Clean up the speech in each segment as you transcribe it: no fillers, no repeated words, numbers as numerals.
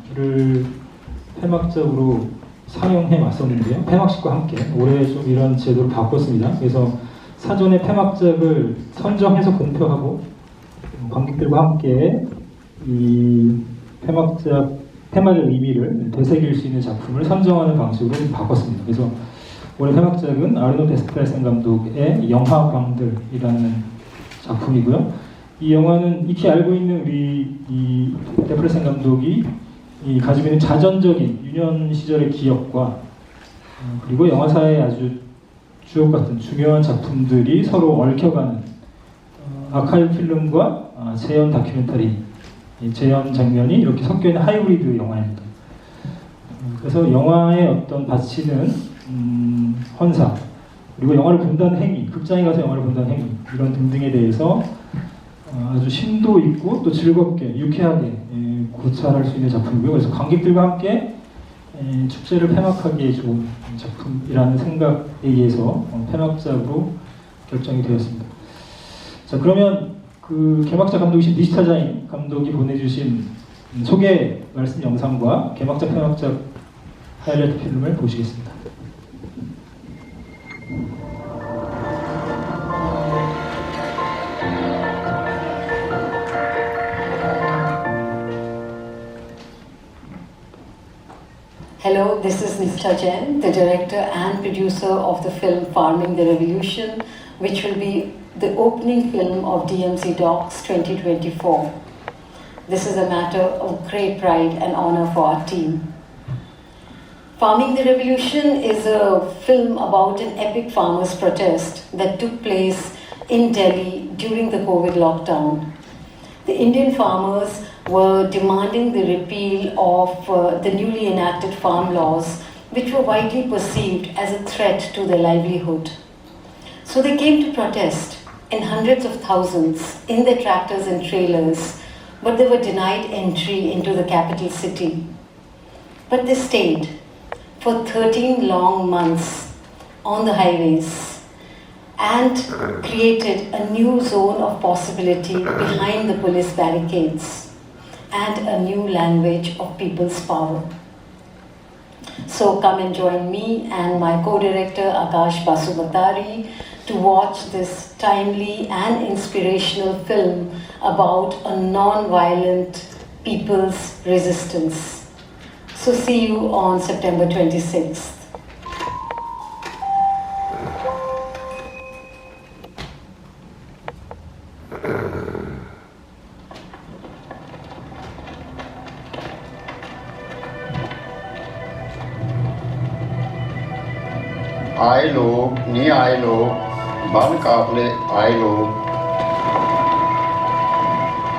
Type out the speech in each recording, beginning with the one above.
영화를 폐막작으로 상영해 왔었는데요. 폐막식과 함께 올해 좀 이런 제도를 바꿨습니다. 그래서 사전에 폐막작을 선정해서 공표하고 관객들과 함께 이 폐막의 의미를 되새길 수 있는 작품을 선정하는 방식으로 좀 바꿨습니다. 그래서 올해 폐막작은 아르노 데스프레센 감독의 영화광들이라는 작품이고요. 이 영화는 익히 알고 있는 우리 이 데프레센 감독이 가지고 있는 자전적인 유년 시절의 기억과 그리고 영화사의 아주 주옥 같은 중요한 작품들이 서로 얽혀가는 아카이브 필름과 재현 다큐멘터리, 재현 장면이 이렇게 섞여있는 하이브리드 영화입니다. 그래서 영화의 어떤 바치는 헌사, 그리고 영화를 본다는 행위, 극장에 가서 영화를 본다는 행위, 이런 등등에 대해서 아주 심도 있고 또 즐겁게, 유쾌하게 고찰할 수 있는 작품이고요. 그래서 관객들과 함께 축제를 폐막하기에 좋은 작품이라는 생각에 의해서 폐막작으로 결정이 되었습니다. 자, 그러면 그 개막작 감독이신 니시타자인 감독이 보내주신 소개 말씀 영상과 개막작 폐막작 하이라이트 필름을 보시겠습니다. Hello, this is Nishtha Jain, the director and producer of the film Farming the Revolution, which will be the opening film of DMC Docs 2024. This is a matter of great pride and honor for our team. Farming the Revolution is a film about an epic farmers' protest that took place in Delhi during the COVID lockdown. The Indian farmers were demanding the repeal of the newly enacted farm laws, which were widely perceived as a threat to their livelihood. So they came to protest in hundreds of thousands in their tractors and trailers, but they were denied entry into the capital city. But they stayed for 13 long months on the highways and created a new zone of possibility behind the police barricades and a new language of people's power. So come and join me and my co-director Akash Basubatari to watch this timely and inspirational film about a non-violent people's resistance. So see you on September 26th. आए लोग नहीं आए लोग बन काफले आए लोग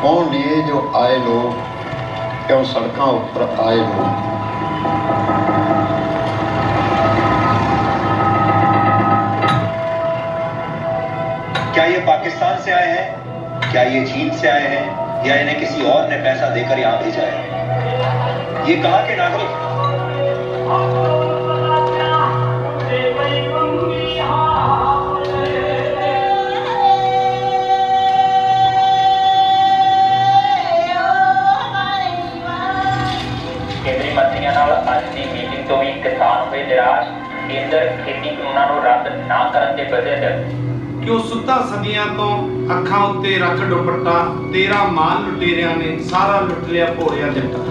कौन लिए जो आए लोग क्यों सड़कों ऊपर आए लोग क्या ये पाकिस्तान से आए हैं, क्या ये चीन से आए हैं, या इन्हें किसी और ने पैसा देकर यहाँ भेजा है? ये कहाँ के नागरिक? ਮੀਟਿੰਗ ਤੋਂ ਵੀ ਕਿਸਾਨ ਹੋਏ ਨਿਰਾਸ਼ ਕੇਂਦਰ ਖੇਤੀ ਕਾਨੂੰਨਾਂ ਨੂੰ ਰੱਦ ਨਾ ਕਰਨ ਦੇ ਬਦਲੇ ਕਿ ਉਹ ਸੁੱਤਾ ਸਦੀਆਂ ਤੋਂ ਅੱਖਾਂ ਉੱਤੇ ਰੱਖ ਦੁਪੱਟਾ ਤੇਰਾ ਮਾਲ ਲੁਟੇਰਿਆਂ ਨੇ ਸਾਰਾ ਲੁੱਟ ਲਿਆ ਭੋਲਿਆ ਜੱਟਾ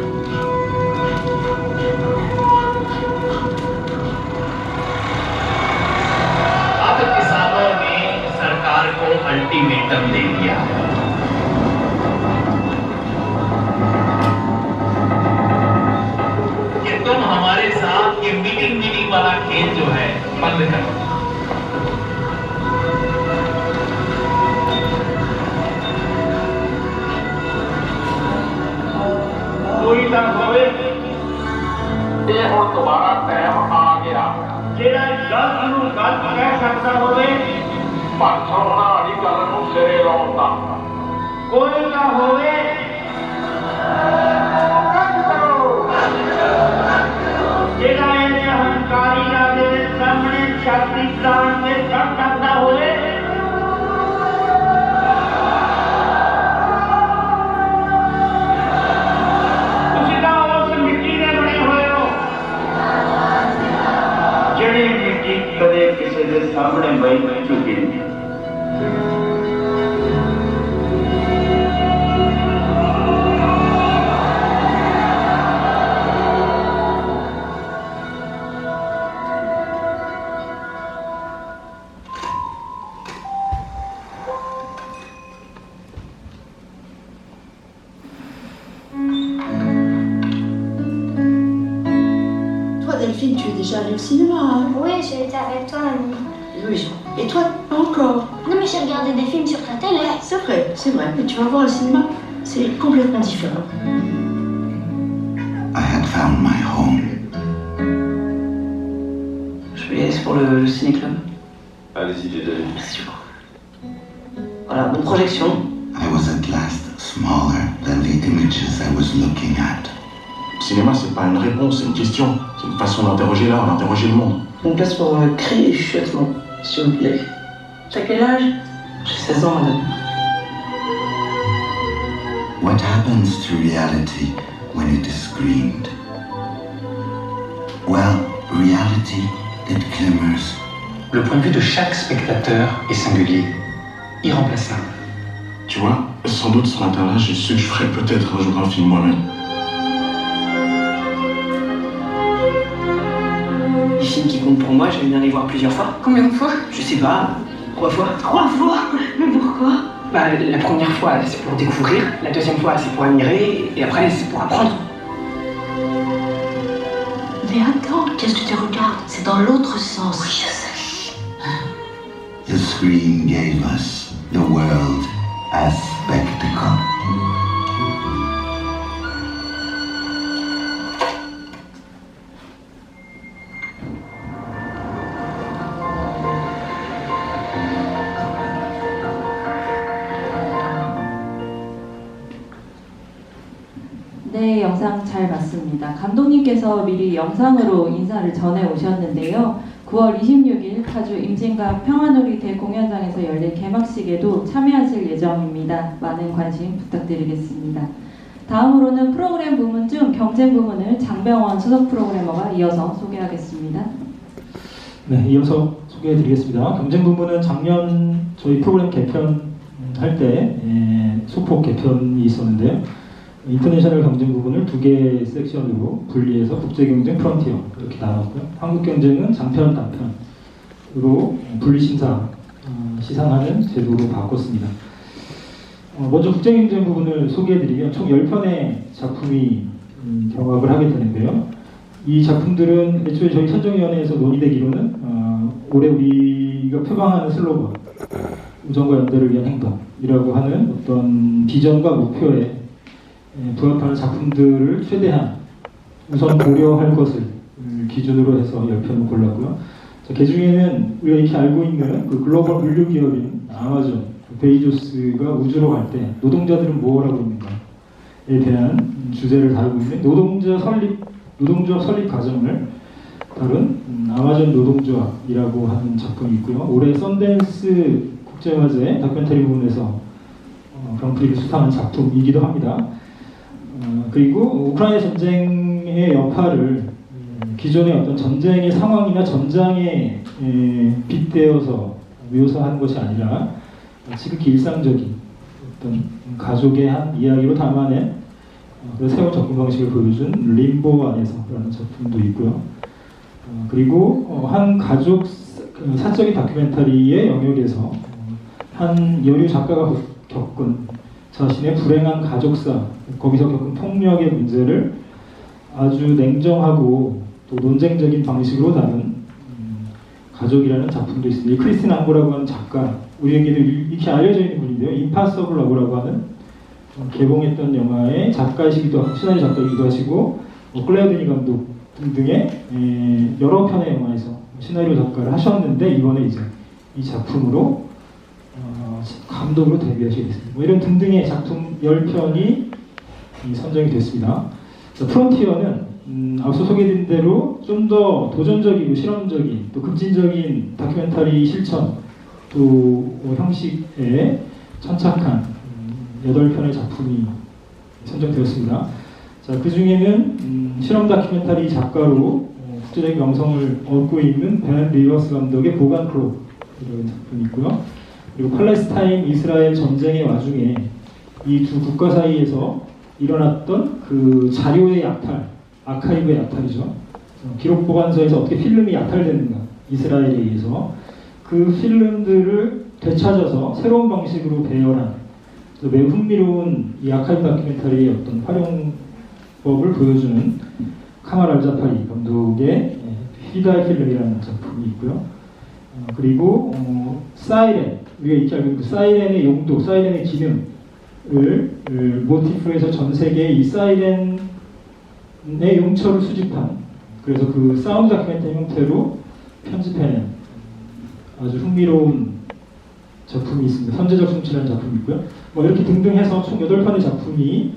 अब किसानों ने सरकार को अल्टीमेटम दे दिया तुम हमारे साथ ये मीटिंग वाला खेल जो है बंद करो ਕੋਈ ਤਾਂ ਹੋਵੇ ये हम दोबारा टाइम आ गया ਜਿਹੜਾ ਗਲਤ ਨੂੰ ਗਲਤ ਕਹਿ ਸਕਦਾ ਹੋਵੇ परसों वाली गल नूं सिरे लाउण दा ਕੋਈ ਤਾਂ ਹੋਵੇ ਜਿਹੜਾ ਇਹਦੇ ਹੰਕਾਰੀਆਂ ਦੇ ਸਾਹਮਣੇ ਛਾਤੀ ਤਾਣ ਕੇ ਕੰਮ ਕਰਦਾ ਹੋਵੇ ਤੁਸੀਂ ਤਾਂ ਉਸ Delphine, tu es déjà allée au cinéma, hein? Oui, j'ai été avec toi, Annie. Oui, et toi, pas encore? Non, mais j'ai regardé des films sur ta télé. C'est vrai, mais tu vas voir le cinéma, c'est complètement différent. I had found my home. Je vais y aller pour le ciné-club. Allez-y, Dédé. Merci beaucoup. Voilà, bonne projection. I was at last smaller than the images I was looking at. Le cinéma, c'est pas une réponse, c'est une question. C'est une façon d'interroger l'art, d'interroger le monde. Une place pour crier chuchotement, s'il vous plaît. T'as quel âge? J'ai 16 ans, madame. What happens to reality when it is screened? Well, reality, it glimmers. Le point de vue de chaque spectateur est singulier, irremplaçable. Tu vois, sans doute sur Internet, j'ai su que je ferais peut-être un jour un film moi-même. Les films qui comptent pour moi, j'aime bien les voir plusieurs fois. Combien de fois? Je sais pas, 3 fois. 3 fois? Mais pourquoi? Bah, la première fois, c'est pour découvrir. La deuxième fois, c'est pour admirer. Et après, c'est pour apprendre. Mais attends, qu'est-ce que tu regardes? C'est dans l'autre sens. Oui, je sais. The screen gave us the world as spectacle. 네, 영상 잘 봤습니다. 감독님께서 미리 영상으로 인사를 전해 오셨는데요. 9월 26일 파주 임진각 평화놀이 대공연장에서 열릴 개막식에도 참여하실 예정입니다. 많은 관심 부탁드리겠습니다. 다음으로는 프로그램 부문 중 경쟁 부문을 장병원 수석 프로그래머가 이어서 소개하겠습니다. 네, 이어서 소개해드리겠습니다. 경쟁 부문은 작년 저희 프로그램 개편할 때 소폭 개편이 있었는데요. 인터내셔널 경쟁 부분을 2개 섹션으로 분리해서 국제경쟁 프론티어 이렇게 나눴고요. 한국경쟁은 장편, 단편으로 분리심사 시상하는 제도로 바꿨습니다. 먼저 국제경쟁 부분을 소개해드리면 총 10편의 작품이 경합을 하게 되는데요. 이 작품들은 애초에 저희 선정위원회에서 논의되기로는 올해 우리가 표방하는 슬로건 우정과 연대를 위한 행동이라고 하는 어떤 비전과 목표에 부합하는 작품들을 최대한 우선 고려할 것을 기준으로 해서 10편을 골랐고요. 그 중에는 우리가 이렇게 알고 있는 그 글로벌 물류 기업인 아마존, 베이조스가 우주로 갈 때 노동자들은 뭘 하고 있는가에 대한 주제를 다루고 있는 노동조합 설립 과정을 다룬 아마존 노동조합이라고 하는 작품이 있고요. 올해 썬댄스 국제화제 다큐멘터리 부문에서 그랑프리를 수상한 작품이기도 합니다. 그리고 우크라이나 전쟁의 여파를 기존의 어떤 전쟁의 상황이나 전장에 빗대어서 묘사한 것이 아니라 지극히 일상적인 어떤 가족의 한 이야기로 담아낸 새로운 접근 방식을 보여준 림보 안에서라는 작품도 있고요. 그리고 한 가족 사적인 다큐멘터리의 영역에서 한 여류 작가가 겪은 자신의 불행한 가족사, 거기서 겪은 폭력의 문제를 아주 냉정하고 또 논쟁적인 방식으로 다룬 가족이라는 작품도 있습니다. 크리스틴 앙고라고 하는 작가, 우리에게도 이렇게 알려져 있는 분인데요. 임파서블 러브라고 하는 개봉했던 영화의 작가이시기도 하고 시나리오 작가이기도 하시고 클레어 데니 감독 등등의 여러 편의 영화에서 시나리오 작가를 하셨는데 이번에 이제 이 작품으로 감독으로 데뷔하시게 됐습니다. 이런 등등의 작품 10편이 선정이 됐습니다. 프론티어는 앞서 소개드린 대로 좀 더 도전적이고 실험적인 또 급진적인 다큐멘터리 실천 또 형식에 천착한 8편의 작품이 선정되었습니다. 자, 그 중에는 실험 다큐멘터리 작가로 국제적인 명성을 얻고 있는 벤 리버스 감독의 보간 클로이라는 작품이 있고요. 그리고 팔레스타인 이스라엘 전쟁의 와중에 이 두 국가 사이에서 일어났던 그 자료의 약탈, 아카이브의 약탈이죠. 기록 보관소에서 어떻게 필름이 약탈되는가, 이스라엘에 의해서 그 필름들을 되찾아서 새로운 방식으로 배열한 매우 흥미로운 이 아카이브 다큐멘터리의 어떤 활용법을 보여주는 카말 알자파리 감독의 피다이 필름이라는 작품이 있고요. 그리고 사이렌, 우리가 익히 알고 있는 사이렌의 용도, 사이렌의 기능을 모티프로 해서 전 세계에 이 사이렌의 용처를 수집한, 그래서 그 사운드 다큐멘터리 형태로 편집해낸 아주 흥미로운 작품이 있습니다. 선제적 숨치라는 작품이 있고요. 뭐 이렇게 등등 해서 총 8편의 작품이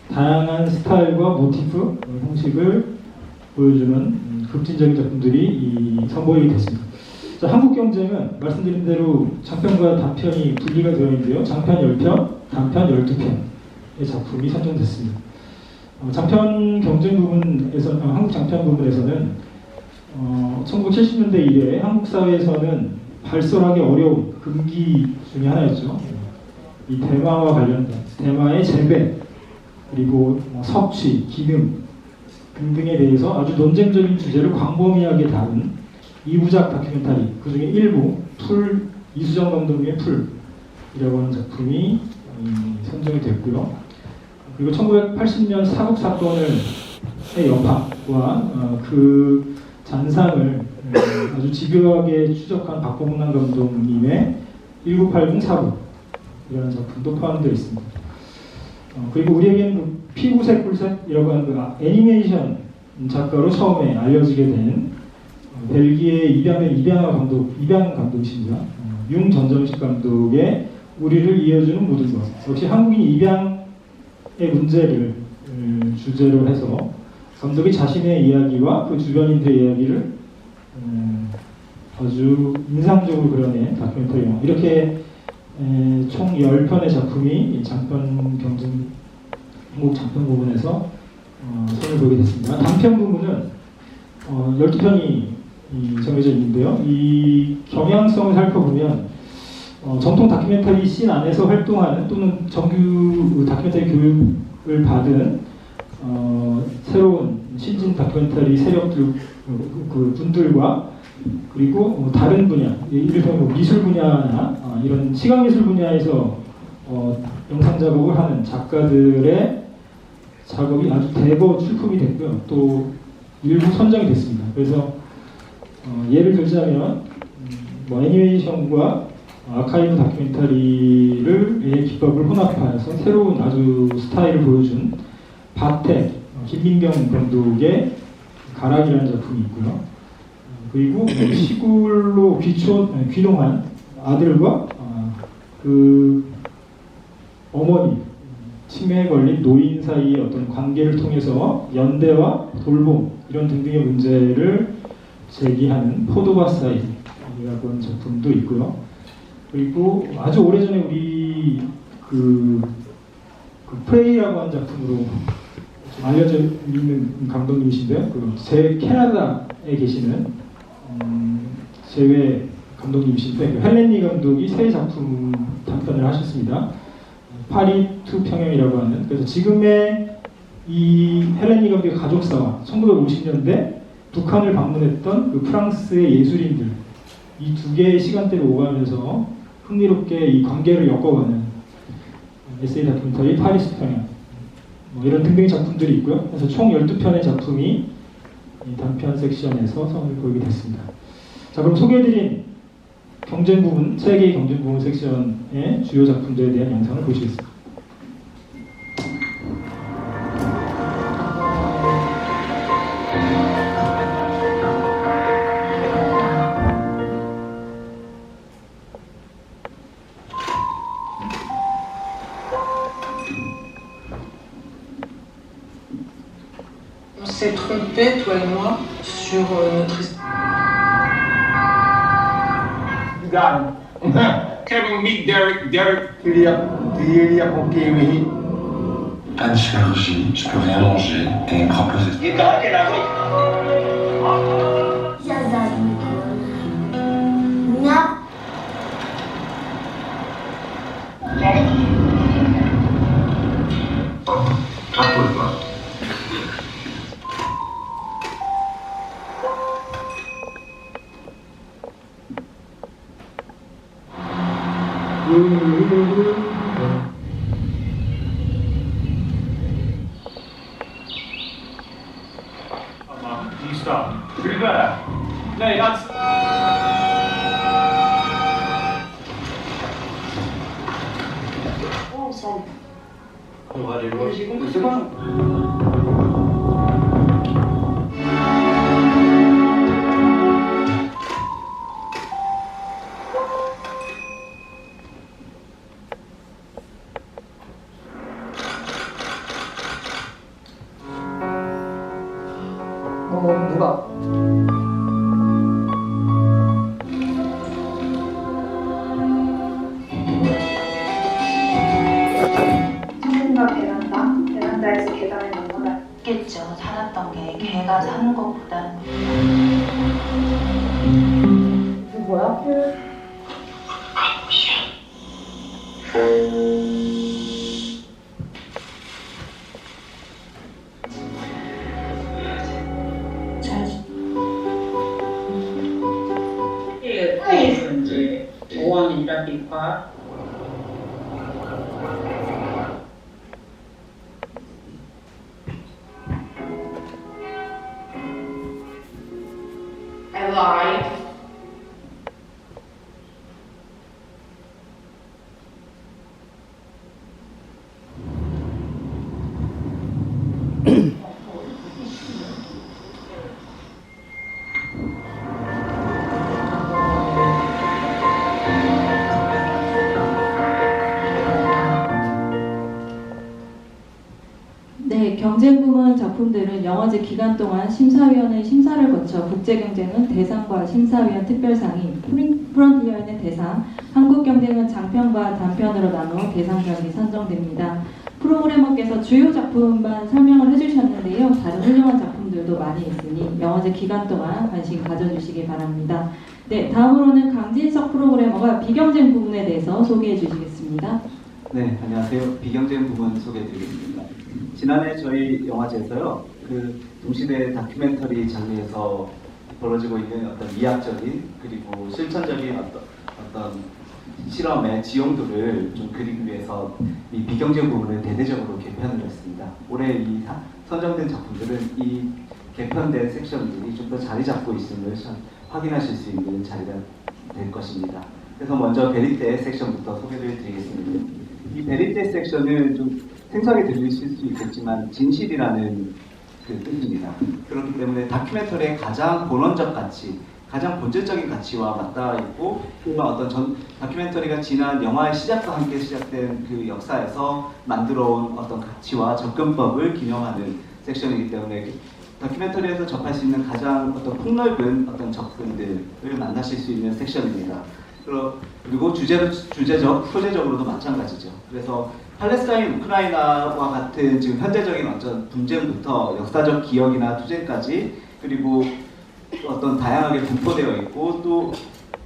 다양한 스타일과 모티프, 형식을 보여주는 급진적인 작품들이 선보이게 됐습니다. 자, 한국 경쟁은 말씀드린 대로 장편과 단편이 분리가 되어 있는데요. 장편 10편, 단편 12편의 작품이 선정됐습니다. 장편 경쟁 부분에서, 한국 장편 부분에서는 1970년대 이래 한국 사회에서는 발설하기 어려운 금기 중에 하나였죠. 이 대마와 관련된 대마의 재배, 그리고 섭취, 기능 등등에 대해서 아주 논쟁적인 주제를 광범위하게 다룬 2부작 다큐멘터리, 그 중에 일부 풀, 이수정 감독의 풀이라고 하는 작품이 선정이 됐고요. 그리고 1980년 사국 사건의 여파와 그 잔상을 아주 집요하게 추적한 박보문남 감독님의 1980 사국이라는 작품도 포함되어 있습니다. 그리고 우리에게는 그 피구색 꿀색이라고 하는 그 애니메이션 작가로 처음에 알려지게 된 벨기에의 입양 감독이십니다. 융전점식 감독의 우리를 이어주는 모든 것. 역시 한국인 입양의 문제를 주제로 해서 감독이 자신의 이야기와 그 주변인들의 이야기를 아주 인상적으로 그려낸 다큐멘터리 영화. 이렇게 총 10편의 작품이 장편 경쟁, 한국 장편 부분에서 손을 보게 됐습니다. 단편 부분은 12편이 정해져 있는데요. 이 경향성을 살펴보면 정통 다큐멘터리 씬 안에서 활동하는 또는 정규 다큐멘터리 교육을 받은 새로운 신진 다큐멘터리 세력들, 그 분들과 그리고 다른 분야, 이를테면 미술 분야나 이런 시각예술 분야에서 영상 작업을 하는 작가들의 작업이 아주 대거 출품이 됐고요. 또 일부 선정이 됐습니다. 그래서 예를 들자면 애니메이션과 아카이브 다큐멘터리의 기법을 혼합하여서 새로운 아주 스타일을 보여준 바텍, 김민경 감독의 가락이라는 작품이 있고요. 그리고 시골로 귀농한 아들과 그 어머니, 치매에 걸린 노인 사이의 어떤 관계를 통해서 연대와 돌봄 이런 등등의 문제를 제기하는 포도바사이라고 하는 작품도 있고요. 그리고 아주 오래전에 우리 그 프레이라고 하는 작품으로 좀 알려져 있는 감독님이신데요. 제 캐나다에 계시는 제외 감독님이신데 헬렌니 감독이 새 작품 단편을 하셨습니다. 파리 투 평양이라고 하는. 그래서 지금의 이 헬렌니 감독의 가족사와 1950년대 북한을 방문했던 그 프랑스의 예술인들, 이 두 개의 시간대를 오가면서 흥미롭게 이 관계를 엮어가는 에세이 다큐멘터리 파리스 평양, 이런 등등의 작품들이 있고요. 그래서 총 12편의 작품이 이 단편 섹션에서 선을 보이게 됐습니다. 자, 그럼 소개해드린 경쟁 부분, 세계의 경쟁 부분 섹션의 주요 작품들에 대한 영상을 보시겠습니다. On s'est trompé, toi et moi, sur notre histoire. Kevin, meet Derek. Derek. Pas de chirurgie, je peux rien manger et il me propose de... ये कहाँ के नागरिक You stop. Rivera. Nej, alltså... Oh, sorry. C'est bon. 누가? 창문과 베란다에서 계단에 겠죠. 살았던 게 걔가 사는 것보다. 누구야? Alive. 네, 경쟁부문 작품들은 영화제 기간 동안 심사위원회 심사를 거쳐 국제경쟁은 대상과 심사위원 특별상이, 프론티어에는 대상, 한국경쟁은 장편과 단편으로 나누어 대상작이 선정됩니다. 프로그래머께서 주요 작품만 설명을 해주셨는데요. 다른 훌륭한 작품들도 많이 있으니 영화제 기간 동안 관심 가져주시기 바랍니다. 네, 다음으로는 강진석 프로그래머가 비경쟁 부분에 대해서 소개해 주시겠습니다. 네, 안녕하세요. 비경쟁 부분 소개해드리겠습니다. 지난해 저희 영화제에서요, 그 동시대 다큐멘터리 장르에서 벌어지고 있는 어떤 미학적인 그리고 실천적인 어떤 실험의 지용도를 좀 그리기 위해서 이 비경쟁 부분을 대대적으로 개편을 했습니다. 올해 이 선정된 작품들은 이 개편된 섹션들이 좀 더 자리 잡고 있음을 확인하실 수 있는 자리가 될 것입니다. 그래서 먼저 베리테 섹션부터 소개를 드리겠습니다. 이 베리테 섹션은 좀 생소하게 들리실 수 있겠지만 진실이라는 그 뜻입니다. 그렇기 때문에 다큐멘터리의 가장 본원적 가치, 가장 본질적인 가치와 맞닿아 있고, 그런 어떤 다큐멘터리가 지난 영화의 시작과 함께 시작된 그 역사에서 만들어온 어떤 가치와 접근법을 기념하는 섹션이기 때문에 다큐멘터리에서 접할 수 있는 가장 어떤 폭넓은 어떤 접근들을 만나실 수 있는 섹션입니다. 그리고 소재적으로도 마찬가지죠. 그래서 팔레스타인, 우크라이나와 같은 지금 현재적인 어떤 분쟁부터 역사적 기억이나 투쟁까지, 그리고 어떤 다양하게 분포되어 있고, 또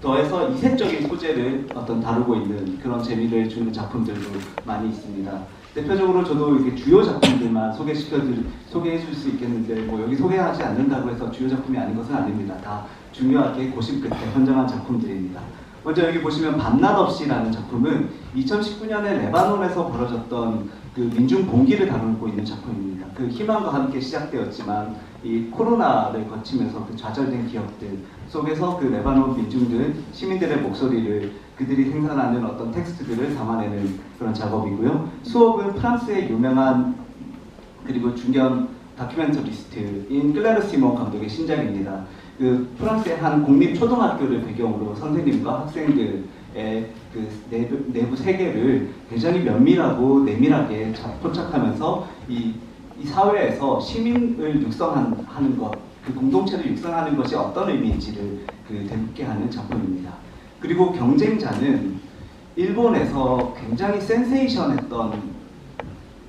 더해서 이색적인 소재를 어떤 다루고 있는 그런 재미를 주는 작품들도 많이 있습니다. 대표적으로 저도 이렇게 주요 작품들만 소개해 줄 수 있겠는데, 뭐 여기 소개하지 않는다고 해서 주요 작품이 아닌 것은 아닙니다. 다 중요하게 고심 끝에 선정한 작품들입니다. 먼저 여기 보시면 밤낮 없이라는 작품은 2019년에 레바논에서 벌어졌던 그 민중 봉기를 다루고 있는 작품입니다. 그 희망과 함께 시작되었지만 이 코로나를 거치면서 그 좌절된 기억들 속에서 그 레바논 민중들, 시민들의 목소리를, 그들이 생산하는 어떤 텍스트들을 담아내는 그런 작업이고요. 수업은 프랑스의 유명한 그리고 중견 다큐멘터리스트인 클레르 시몬 감독의 신작입니다. 그 프랑스의 한 공립 초등학교를 배경으로 선생님과 학생들의 그 내부 세계를 굉장히 면밀하고 내밀하게 포착하면서 이 사회에서 시민을 육성하는 것, 그 공동체를 육성하는 것이 어떤 의미인지를 그 되묻게 하는 작품입니다. 그리고 경쟁자는 일본에서 굉장히 센세이션했던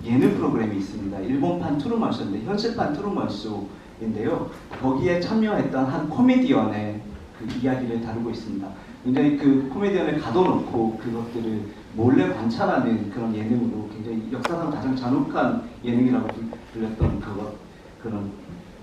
예능 프로그램이 있습니다. 일본판 트루먼 쇼인데 현실판 트루먼 쇼인데요. 거기에 참여했던 한 코미디언의 그 이야기를 다루고 있습니다. 굉장히 그 코미디언을 가둬놓고 그것들을 몰래 관찰하는 그런 예능으로 굉장히 역사상 가장 잔혹한 예능이라고 불렸던 그런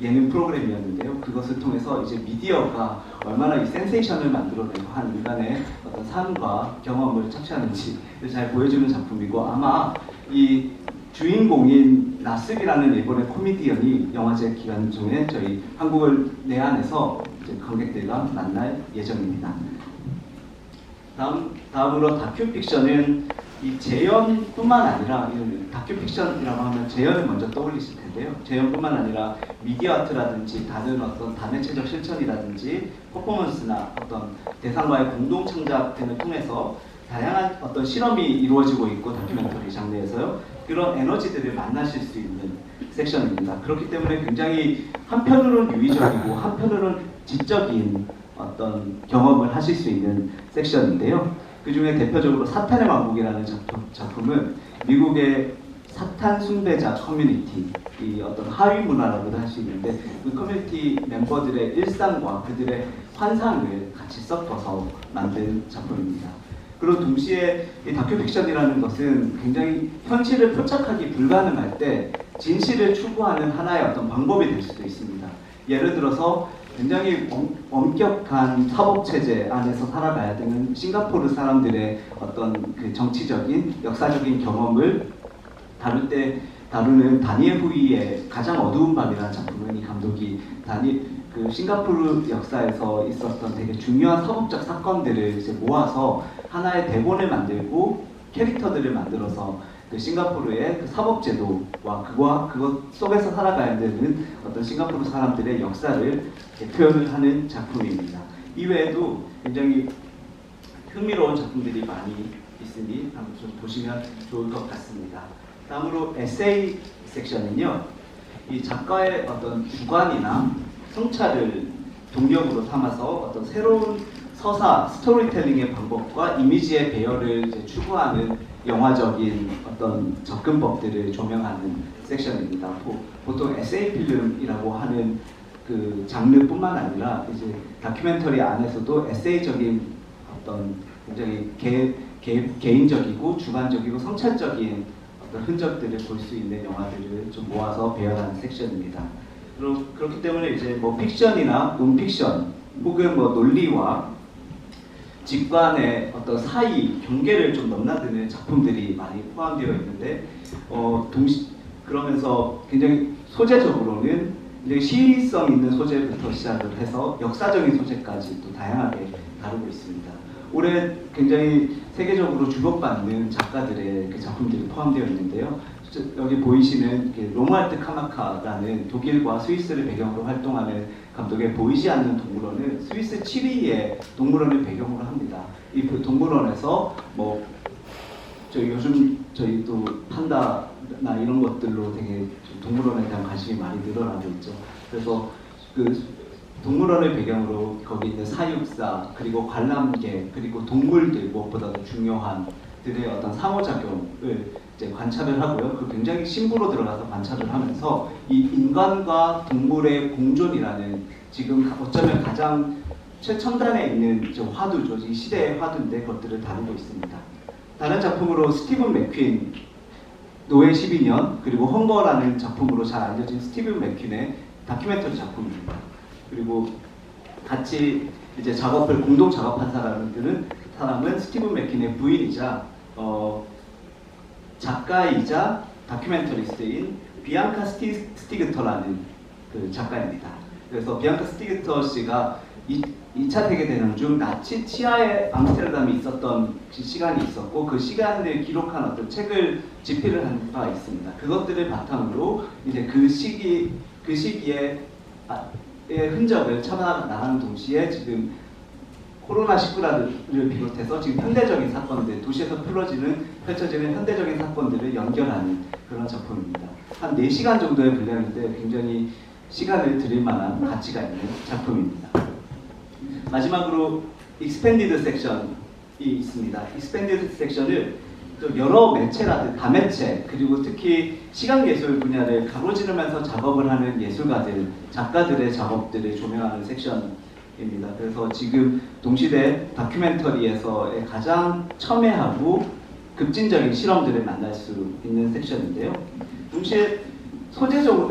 예능 프로그램이었는데요. 그것을 통해서 이제 미디어가 얼마나 이 센세이션을 만들어내고 한 인간의 어떤 삶과 경험을 착취하는지를 잘 보여주는 작품이고, 아마 이 주인공인 나스비라는 일본의 코미디언이 영화제 기간 중에 저희 한국을 내한해서 이제 관객들과 만날 예정입니다. 다음으로 다큐 픽션은 이 재연뿐만 아니라 다큐 픽션이라고 하면 재연을 먼저 떠올리실 텐데요. 재연뿐만 아니라 미디어 아트라든지 다른 어떤 다매체적 실천이라든지 퍼포먼스나 어떤 대상과의 공동 창작 등을 통해서 다양한 어떤 실험이 이루어지고 있고 다큐멘터리 장르에서요. 그런 에너지들을 만나실 수 있는 섹션입니다. 그렇기 때문에 굉장히 한편으로는 유의적이고 한편으로는 지적인 어떤 경험을 하실 수 있는 섹션인데요. 그 중에 대표적으로 사탄의 왕국이라는 작품은 미국의 사탄 숭배자 커뮤니티, 이 어떤 하위 문화라고도 할 수 있는데 그 커뮤니티 멤버들의 일상과 그들의 환상을 같이 섞어서 만든 작품입니다. 그리고 동시에 이 다큐 픽션이라는 것은 굉장히 현실을 포착하기 불가능할 때 진실을 추구하는 하나의 어떤 방법이 될 수도 있습니다. 예를 들어서 굉장히 엄격한 사법체제 안에서 살아가야 되는 싱가포르 사람들의 어떤 그 정치적인, 역사적인 경험을 다루는 다니엘 후이의 가장 어두운 밤이라는 작품은 이 감독이 그 싱가포르 역사에서 있었던 되게 중요한 사법적 사건들을 이제 모아서 하나의 대본을 만들고 캐릭터들을 만들어서 그 싱가포르의 그 사법제도와 그것 속에서 살아가야 되는 어떤 싱가포르 사람들의 역사를 표현을 하는 작품입니다. 이외에도 굉장히 흥미로운 작품들이 많이 있으니 한번 좀 보시면 좋을 것 같습니다. 다음으로 에세이 섹션은요, 이 작가의 어떤 주관이나 성찰을 동력으로 삼아서 어떤 새로운 서사, 스토리텔링의 방법과 이미지의 배열을 이제 추구하는 영화적인 어떤 접근법들을 조명하는 섹션입니다. 보통 에세이 필름이라고 하는 그 장르뿐만 아니라 이제 다큐멘터리 안에서도 에세이적인 어떤 굉장히 개인적이고 주관적이고 성찰적인 어떤 흔적들을 볼 수 있는 영화들을 좀 모아서 배열하는 섹션입니다. 그렇기 때문에 이제 뭐 픽션이나 논픽션 혹은 뭐 논리와 직관의 어떤 사이 경계를 좀 넘나드는 작품들이 많이 포함되어 있는데 그러면서 굉장히 소재적으로는 굉장히 시의성 있는 소재부터 시작을 해서 역사적인 소재까지 또 다양하게 다루고 있습니다. 올해 굉장히 세계적으로 주목받는 작가들의 그 작품들이 포함되어 있는데요. 여기 보이시는 로무알트 카마카라는 독일과 스위스를 배경으로 활동하는 감독의 보이지 않는 동물원은 스위스 치리의 동물원을 배경으로 합니다. 이 동물원에서 뭐 요즘 저희 또 판다나 이런 것들로 되게 동물원에 대한 관심이 많이 늘어나고 있죠. 그래서 그 동물원을 배경으로 거기 있는 사육사 그리고 관람객 그리고 동물들 무엇보다도 중요한 들의 어떤 상호작용을 이제 관찰을 하고요. 그 굉장히 심부로 들어가서 관찰을 하면서 이 인간과 동물의 공존이라는 지금 어쩌면 가장 최첨단에 있는 화두죠. 이 시대의 화두인데 그것들을 다루고 있습니다. 다른 작품으로 스티븐 맥퀸 노예 12년 그리고 헝거라는 작품으로 잘 알려진 스티븐 맥퀸의 다큐멘터리 작품입니다. 그리고 같이 이제 공동 작업한 사람은 스티븐 맥퀸의 부인이자 작가이자 다큐멘터리스트인 비앙카 스티그터라는 그 작가입니다. 그래서 비앙카 스티그터 씨가 2차 세계대전 중 나치 치하에 암스테르담에 있었던 시간이 있었고 그 시간을 기록한 어떤 책을 집필을 한 바가 있습니다. 그것들을 바탕으로 이제 그 시기의 흔적을 찾아나가는 동시에 지금 코로나19를 비롯해서 지금 현대적인 사건들, 도시에서 펼쳐지는 현대적인 사건들을 연결하는 그런 작품입니다. 한 4시간 정도의 분량인데 굉장히 시간을 들일 만한 가치가 있는 작품입니다. 마지막으로 익스펜디드 섹션이 있습니다. 익스펜디드 섹션을 또 여러 매체라든 다매체 그리고 특히 시각예술 분야를 가로지르면서 작업을 하는 예술가들, 작가들의 작업들을 조명하는 섹션입니다. 그래서 지금 동시대 다큐멘터리에서의 가장 첨예하고 급진적인 실험들을 만날 수 있는 섹션인데요. 동시에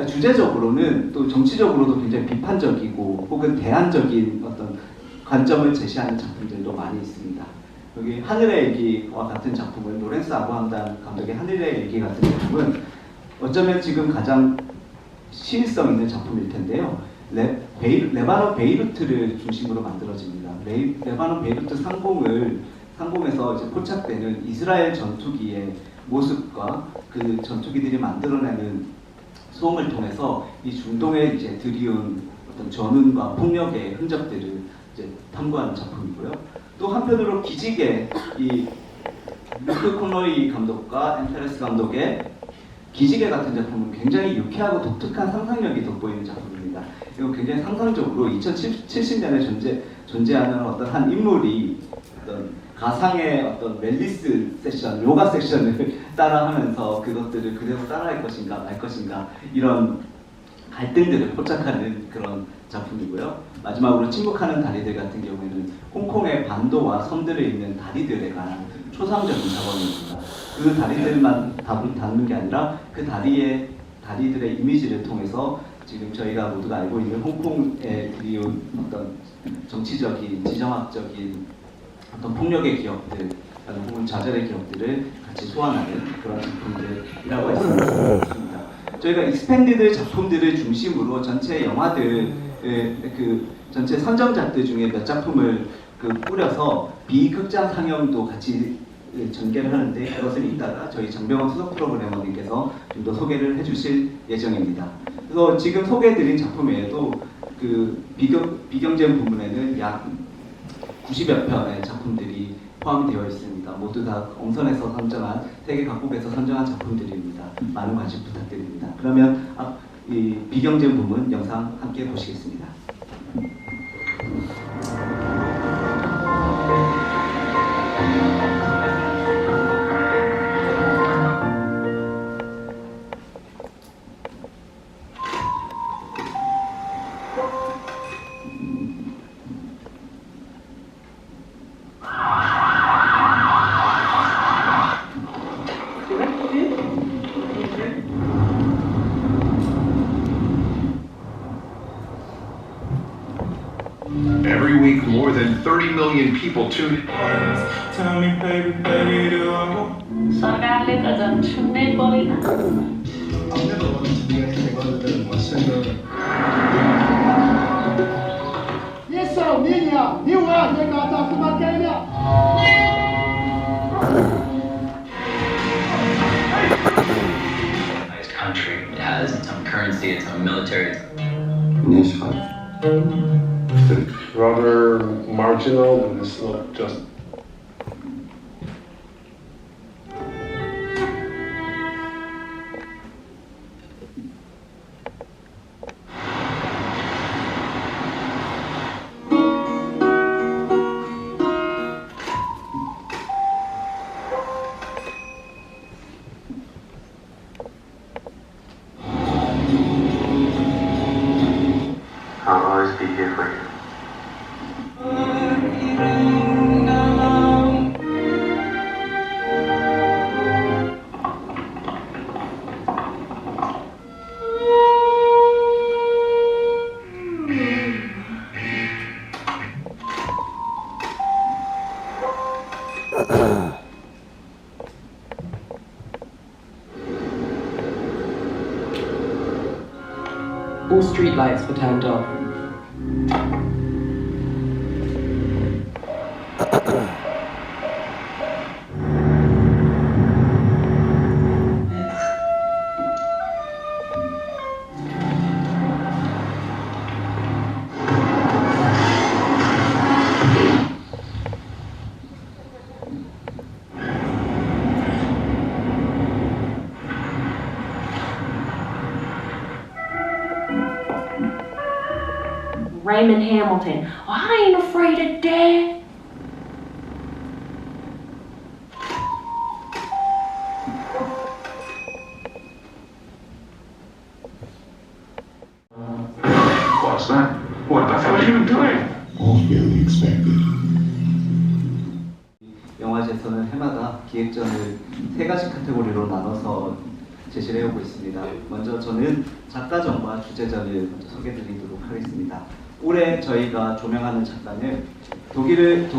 주제적으로는 또 정치적으로도 굉장히 비판적이고 혹은 대안적인 어떤 관점을 제시하는 작품들도 많이 있습니다. 여기 하늘의 일기와 같은 작품은 로렌스 아브함단 감독의 하늘의 일기 같은 작품은 어쩌면 지금 가장 시의성 있는 작품일 텐데요. 레바논 베이루트를 중심으로 만들어집니다. 레바논 베이루트 상공에서 이제 포착되는 이스라엘 전투기의 모습과 그 전투기들이 만들어내는 소음을 통해서 이 중동에 이제 들이온 어떤 전운과 폭력의 흔적들을 이제 탐구하는 작품이고요. 또 한편으로 기지개, 이 루크 코너리 감독과 엠페레스 감독의 기지개 같은 작품은 굉장히 유쾌하고 독특한 상상력이 돋보이는 작품입니다. 이건 굉장히 상상적으로 2070년에 존재하는 어떤 한 인물이 어떤 가상의 어떤 웰리스 세션, 요가 세션을 따라하면서 그것들을 그대로 따라할 것인가 말 것인가 이런 갈등들을 포착하는 그런 작품이고요. 마지막으로 침묵하는 다리들 같은 경우에는 홍콩의 반도와 섬들에 있는 다리들에 관한 초상적인 작업입니다. 그 다리들만 다루는 게 아니라 그 다리들의 이미지를 통해서 지금 저희가 모두가 알고 있는 홍콩에 들이온 어떤 정치적인, 지정학적인 어떤 폭력의 기억들, 혹은 좌절의 기억들을 같이 소환하는 그런 작품들이라고 할 수 있습니다. 저희가 익스펜디드 작품들을 중심으로 전체 영화들, 전체 선정작들 중에 몇 작품을 꾸려서 비극장 상영도 같이 전개를 하는데 그것을 이따가 저희 장병원 수석 프로그래머님께서 좀 더 소개를 해주실 예정입니다. 그래서 지금 소개해드린 작품 외에도 그 비경쟁 부문에는 약 90여 편의 작품들이 포함되어 있습니다. 모두 다 엄선해서 선정한, 세계 각국에서 선정한 작품들입니다. 많은 관심 부탁드립니다. 그러면 이 비경쟁 부문 영상 함께 보시겠습니다. Every week, more than 30 million people tune in. Tell me, baby, do I want? I've never wanted to be anything other than my singer. Country. It has its own currency, its own military. Rather marginal, and it's not just. I'll always be here for you. All street lights were turned off. Raymond Hamilton. I ain't afraid of death. What's that? What the hell are you doing? All fairly expected. 영화제에서는 해마다 기획전을 3가지 카테고리로 나눠서 제시를 해오고 있습니다. 먼저 저는 작가전과 주제전을 먼저 소개드리도록 하겠습니다. 올해 저희가 조명하는 작가는 독일의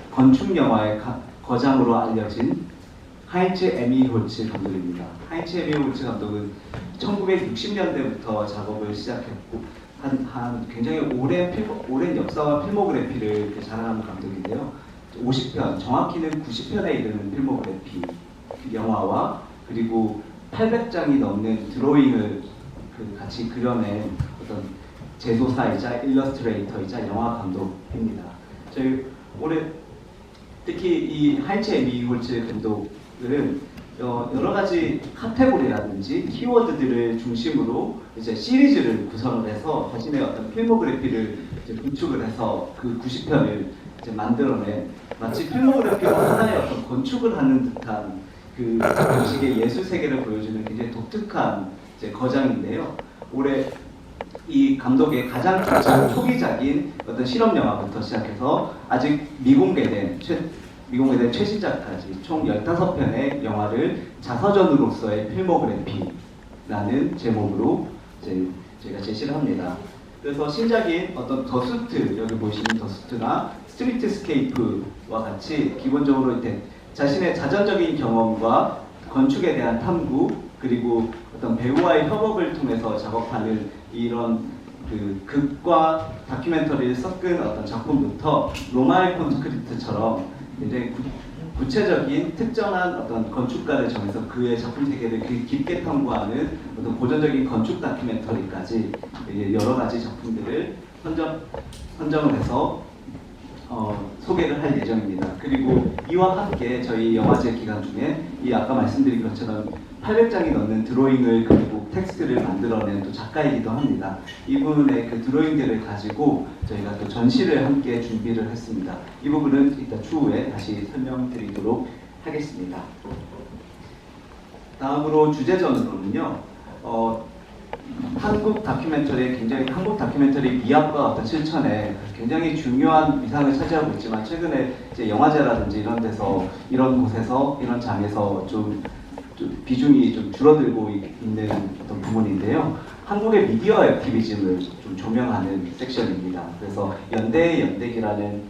건축 영화의 거장으로 알려진 하인츠 에미홀츠 감독입니다. 하인츠 에미홀츠 감독은 1960년대부터 작업을 시작했고 한 굉장히 오랜 역사와 필모그래피를 자랑하는 감독인데요. 50편, 정확히는 90편에 이르는 필모그래피 영화와 그리고 800장이 넘는 드로잉을 같이 그려낸 어떤 제조사이자 일러스트레이터이자 영화 감독입니다. 저희 올해 특히 이 하인츠 에미홀츠 감독은 여러 가지 카테고리라든지 키워드들을 중심으로 이제 시리즈를 구성을 해서 자신의 어떤 필모그래피를 이제 구축을 해서 그 90편을 이제 만들어낸 마치 필모그래피와 하나의 어떤 건축을 하는 듯한 그 방식의 예술 세계를 보여주는 굉장히 독특한 이제 거장인데요. 올해 이 감독의 가장 초기작인 어떤 실험 영화부터 시작해서 아직 미공개된 최신작까지 총 15편의 영화를 자서전으로서의 필모그래피라는 제목으로 이제 저희가 제시를 합니다. 그래서 신작인 어떤 더스트, 여기 보시는 더스트나 스트리트스케이프와 같이 기본적으로 이렇게 자신의 자전적인 경험과 건축에 대한 탐구 그리고 어떤 배우와의 협업을 통해서 작업하는 이런 그 극과 다큐멘터리를 섞은 어떤 작품부터 로마의 콘크리트처럼 굉장히 구체적인 특정한 어떤 건축가를 정해서 그의 작품 세계를 깊게 탐구하는 어떤 고전적인 건축 다큐멘터리까지 여러 가지 작품들을 선정을 해서 소개를 할 예정입니다. 그리고 이와 함께 저희 영화제 기간 중에 이 아까 말씀드린 것처럼 800장이 넘는 드로잉을 그리고 텍스트를 만들어낸 또 작가이기도 합니다. 이분의 그 드로잉들을 가지고 저희가 또 전시를 함께 준비를 했습니다. 이 부분은 이따 추후에 다시 설명드리도록 하겠습니다. 다음으로 주제전으로는요. 한국 다큐멘터리 미학과 어떤 실천에 굉장히 중요한 위상을 차지하고 있지만 최근에 이제 영화제라든지 이런 데서 이런 곳에서 이런 장에서 좀 비중이 좀 줄어들고 있는 어떤 부분인데요. 한국의 미디어 액티비즘을 좀 조명하는 섹션입니다. 그래서 연대의 연대기라는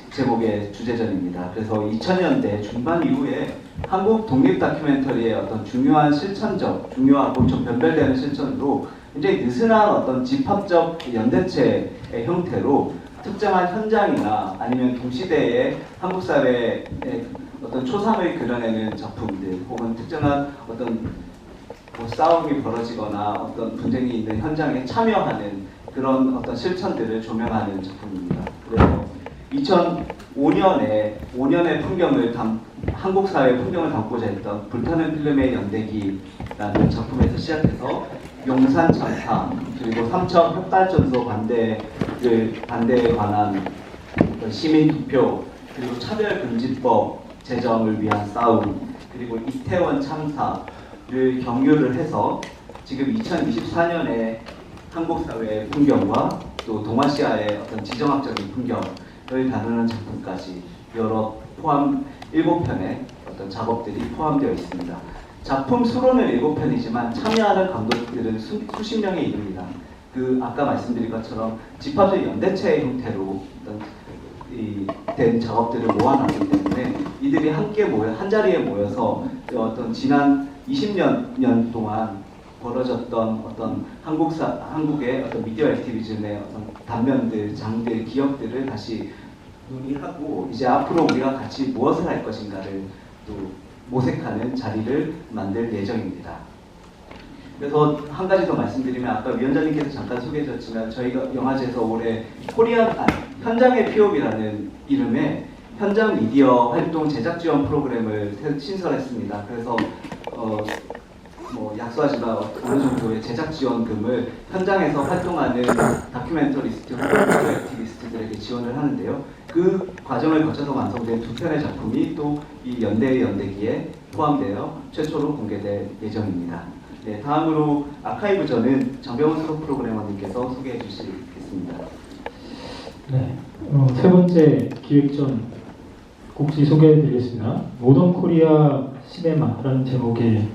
제목의 주제전입니다. 그래서 2000년대 중반 이후에 한국 독립 다큐멘터리의 어떤 중요하고 좀 변별되는 실천으로 굉장히 느슨한 어떤 집합적 연대체의 형태로 특정한 현장이나 아니면 동시대의 한국 사회의 어떤 초상을 그려내는 작품들 혹은 특정한 어떤 싸움이 벌어지거나 어떤 분쟁이 있는 현장에 참여하는 그런 어떤 실천들을 조명하는 작품입니다. 그래서 2005년에 5년의 풍경을 한국 사회의 풍경을 담고자 했던 불타는 필름의 연대기라는 작품에서 시작해서 용산 참사 그리고 삼척 혁발전소 반대에 관한 시민 투표 그리고 차별금지법 제정을 위한 싸움 그리고 이태원 참사를 경유를 해서 지금 2024년에 한국 사회의 풍경과 또 동아시아의 어떤 지정학적인 풍경을 다루는 작품까지 포함 7편의 어떤 작업들이 포함되어 있습니다. 작품 수로는 7편이지만 참여하는 감독들은 수십 명에 이릅니다. 아까 말씀드린 것처럼 집합적 연대체의 형태로 된 작업들을 모아놨기 때문에 이들이 함께 한 자리에 모여서 어떤 지난 20년 동안 벌어졌던 어떤 한국의 어떤 미디어 액티비즘의 어떤 단면들, 장들, 기억들을 다시 논의하고 이제 앞으로 우리가 같이 무엇을 할 것인가를 또 모색하는 자리를 만들 예정입니다. 그래서 한 가지 더 말씀드리면 아까 위원장님께서 잠깐 소개해 주셨지만 저희가 영화제에서 올해 현장의 POV라는 이름의 현장 미디어 활동 제작 지원 프로그램을 신설했습니다. 그래서 약소하지만 어느 정도의 제작 지원금을 현장에서 활동하는 다큐멘터리스트 혹은 액티비스트들에게 지원을 하는데요. 그 과정을 거쳐서 완성된 2편의 작품이 또 이 연대의 연대기에 포함되어 최초로 공개될 예정입니다. 네, 다음으로 아카이브전은 정병훈 수석 프로그래머님께서 소개해 주시겠습니다. 네, 세 번째 기획전 곡지 소개해 드리겠습니다. 모던 코리아 시네마라는 제목의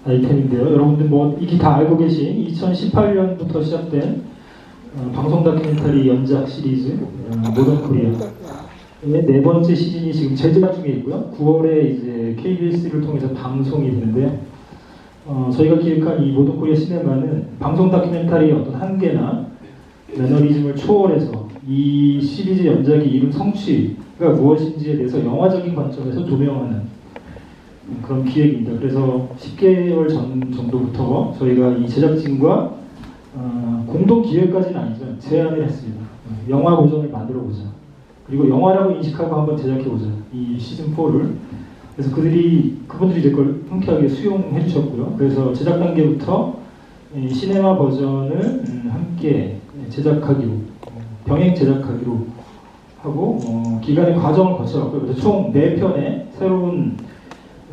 아이템인데요. 여러분들 익히 다 알고 계신 2018년부터 시작된 방송 다큐멘터리 연작 시리즈 모던 코리아 네 번째 시즌이 지금 제작 중에 있고요. 9월에 이제 KBS를 통해서 방송이 되는데 저희가 기획한 이 모던 코리아 시네마는 방송 다큐멘터리의 어떤 한계나 매너리즘을 초월해서 이 시리즈 연작이 이룬 성취가 무엇인지에 대해서 영화적인 관점에서 조명하는 그런 기획입니다. 그래서 10개월 전 정도부터 저희가 이 제작진과 공동 기획까지는 아니지만 제안을 했습니다. 영화 버전을 만들어보자. 그리고 영화라고 인식하고 한번 제작해보자. 이 시즌4를. 그래서 그분들이 이제 그걸 흔쾌하게 수용해 주셨고요. 그래서 제작 단계부터 이 시네마 버전을 함께 제작하기로, 병행 제작하기로 하고 기간의 과정을 거쳐갔고요. 그래서 총 4편의 새로운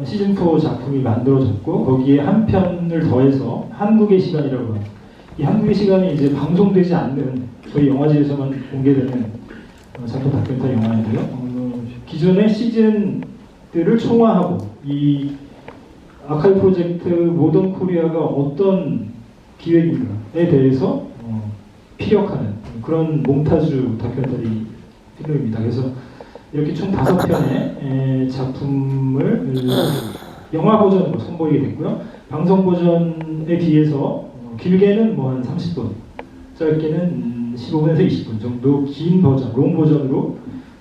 시즌4 작품이 만들어졌고 거기에 한 편을 더해서 한국의 시간이라고 합니다. 이 한국의 시간이 이제 방송되지 않는 저희 영화제에서만 공개되는 작품 다큐멘터리 영화인데요. 기존의 시즌들을 총화하고 이 아카이브 프로젝트 모던 코리아가 어떤 기획인가에 대해서 피력하는 그런 몽타주 다큐멘터리 필름입니다. 그래서 이렇게 총 5편의 작품을 영화 버전으로 선보이게 됐고요. 방송 버전에 비해서 길게는 뭐 한 30분, 짧게는 15분에서 20분 정도 긴 버전, 롱 버전으로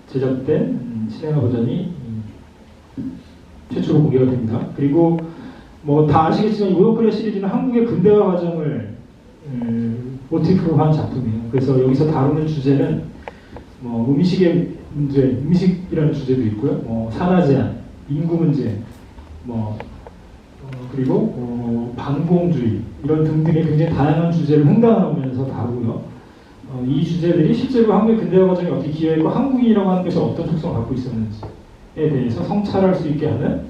제작된 시네마 버전이 최초로 공개가 됩니다. 그리고 뭐 다 아시겠지만 모던 코리아 시리즈는 한국의 근대화 과정을 모티프로 한 작품이에요. 그래서 여기서 다루는 주제는 뭐 음식의 문제, 음식이라는 주제도 있고요. 뭐 산화 제한, 인구 문제, 그리고 반공주의 이런 등등의 굉장히 다양한 주제를 횡단하면서 다루고요. 이 주제들이 실제로 한국의 근대화 과정에 어떻게 기여했고 한국인이라고 하는 것이 어떤 특성을 갖고 있었는지에 대해서 성찰할 수 있게 하는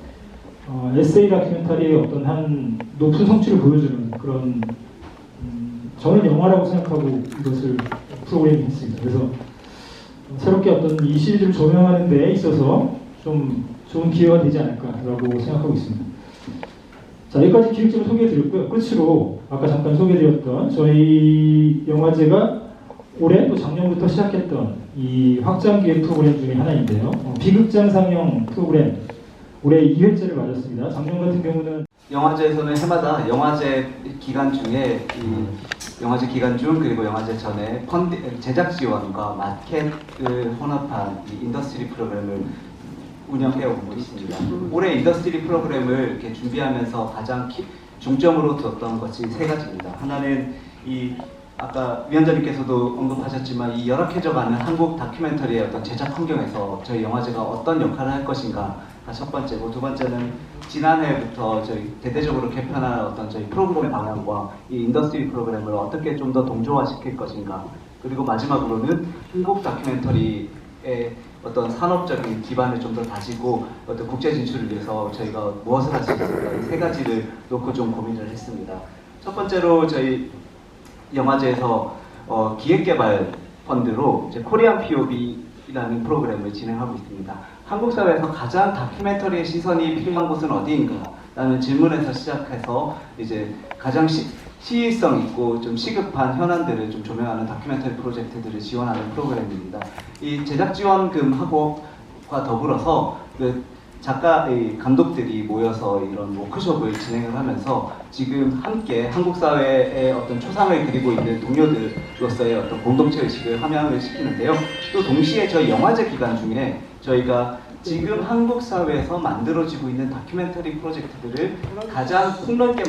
에세이 다큐멘터리의 어떤 한 높은 성취를 보여주는 그런 저는 영화라고 생각하고 이것을 프로그래밍 했습니다. 그래서 새롭게 어떤 이 시리즈를 조명하는 데 있어서 좀 좋은 기회가 되지 않을까라고 생각하고 있습니다. 자, 여기까지 기획점을 소개해드렸고요. 끝으로 아까 잠깐 소개해드렸던 저희 영화제가 올해 또 작년부터 시작했던 이 확장 기획 프로그램 중에 하나인데요. 비극장 상영 프로그램 올해 2회째를 맞았습니다. 작년 같은 경우는 영화제에서는 해마다 영화제 기간 중에 영화제 기간 중 그리고 영화제 전에 제작 지원과 마켓을 혼합한 이 인더스트리 프로그램을 운영해 오고 있습니다. 올해 인더스트리 프로그램을 이렇게 준비하면서 가장 중점으로 뒀던 것이 3가지입니다. 하나는 이 아까 위원장님께서도 언급하셨지만 이 열악해져가는 한국 다큐멘터리의 어떤 제작 환경에서 저희 영화제가 어떤 역할을 할 것인가가 첫 번째고, 두 번째는 지난해부터 저희 대대적으로 개편한 어떤 저희 프로그램 방향과 이 인더스트리 프로그램을 어떻게 좀 더 동조화시킬 것인가, 그리고 마지막으로는 한국 다큐멘터리의 어떤 산업적인 기반을 좀 더 다지고 어떤 국제 진출을 위해서 저희가 무엇을 할 수 있을까, 이 3가지를 놓고 좀 고민을 했습니다. 첫 번째로 저희 영화제에서 기획개발 펀드로 이제 코리안 POV라는 프로그램을 진행하고 있습니다. 한국 사회에서 가장 다큐멘터리의 시선이 필요한 곳은 어디인가? 라는 질문에서 시작해서 이제 가장 시의성 있고 좀 시급한 현안들을 좀 조명하는 다큐멘터리 프로젝트들을 지원하는 프로그램입니다. 이 제작 지원금하고과 더불어서 그 감독들이 모여서 이런 워크숍을 진행을 하면서 지금 함께 한국 사회의 어떤 초상을 그리고 있는 동료들로서의 어떤 공동체 의식을 함양을 시키는데요. 또 동시에 저희 영화제 기간 중에 저희가 지금 한국 사회에서 만들어지고 있는 다큐멘터리 프로젝트들을 가장 폭넓게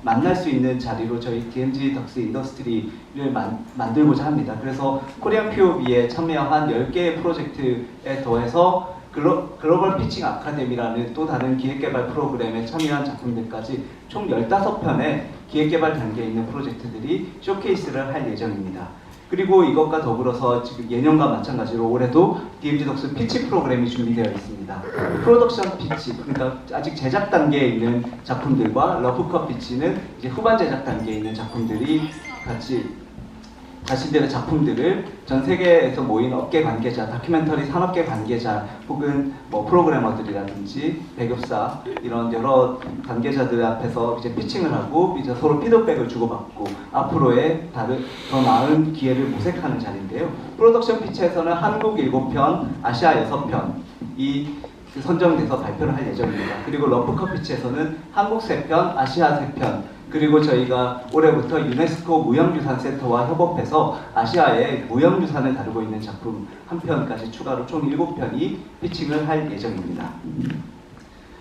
만날 수 있는 자리로 저희 DMZ 덕스 인더스트리를 만들고자 합니다. 그래서 코리안 POV에 참여한 10개의 프로젝트에 더해서 글로벌 피칭 아카데미라는 또 다른 기획개발 프로그램에 참여한 작품들까지 총 15편의 기획개발 단계에 있는 프로젝트들이 쇼케이스를 할 예정입니다. 그리고 이것과 더불어서 지금 예년과 마찬가지로 올해도 DMZ 덕스 피치 프로그램이 준비되어 있습니다. 프로덕션 피치, 그러니까 아직 제작 단계에 있는 작품들과 러프컷 피치는 이제 후반 제작 단계에 있는 작품들이 같이 자신들의 작품들을 전 세계에서 모인 업계 관계자, 다큐멘터리 산업계 관계자, 혹은 뭐 프로그래머들이라든지 배급사 이런 여러 관계자들 앞에서 이제 피칭을 하고 이제 서로 피드백을 주고받고 앞으로의 더 나은 기회를 모색하는 자리인데요. 프로덕션 피치에서는 한국 7편, 아시아 6편이 선정돼서 발표를 할 예정입니다. 그리고 러프컵 피치에서는 한국 3편, 아시아 3편, 그리고 저희가 올해부터 유네스코 무형유산센터와 협업해서 아시아의 무형유산을 다루고 있는 작품 1편까지 추가로 총 7편이 피칭을 할 예정입니다.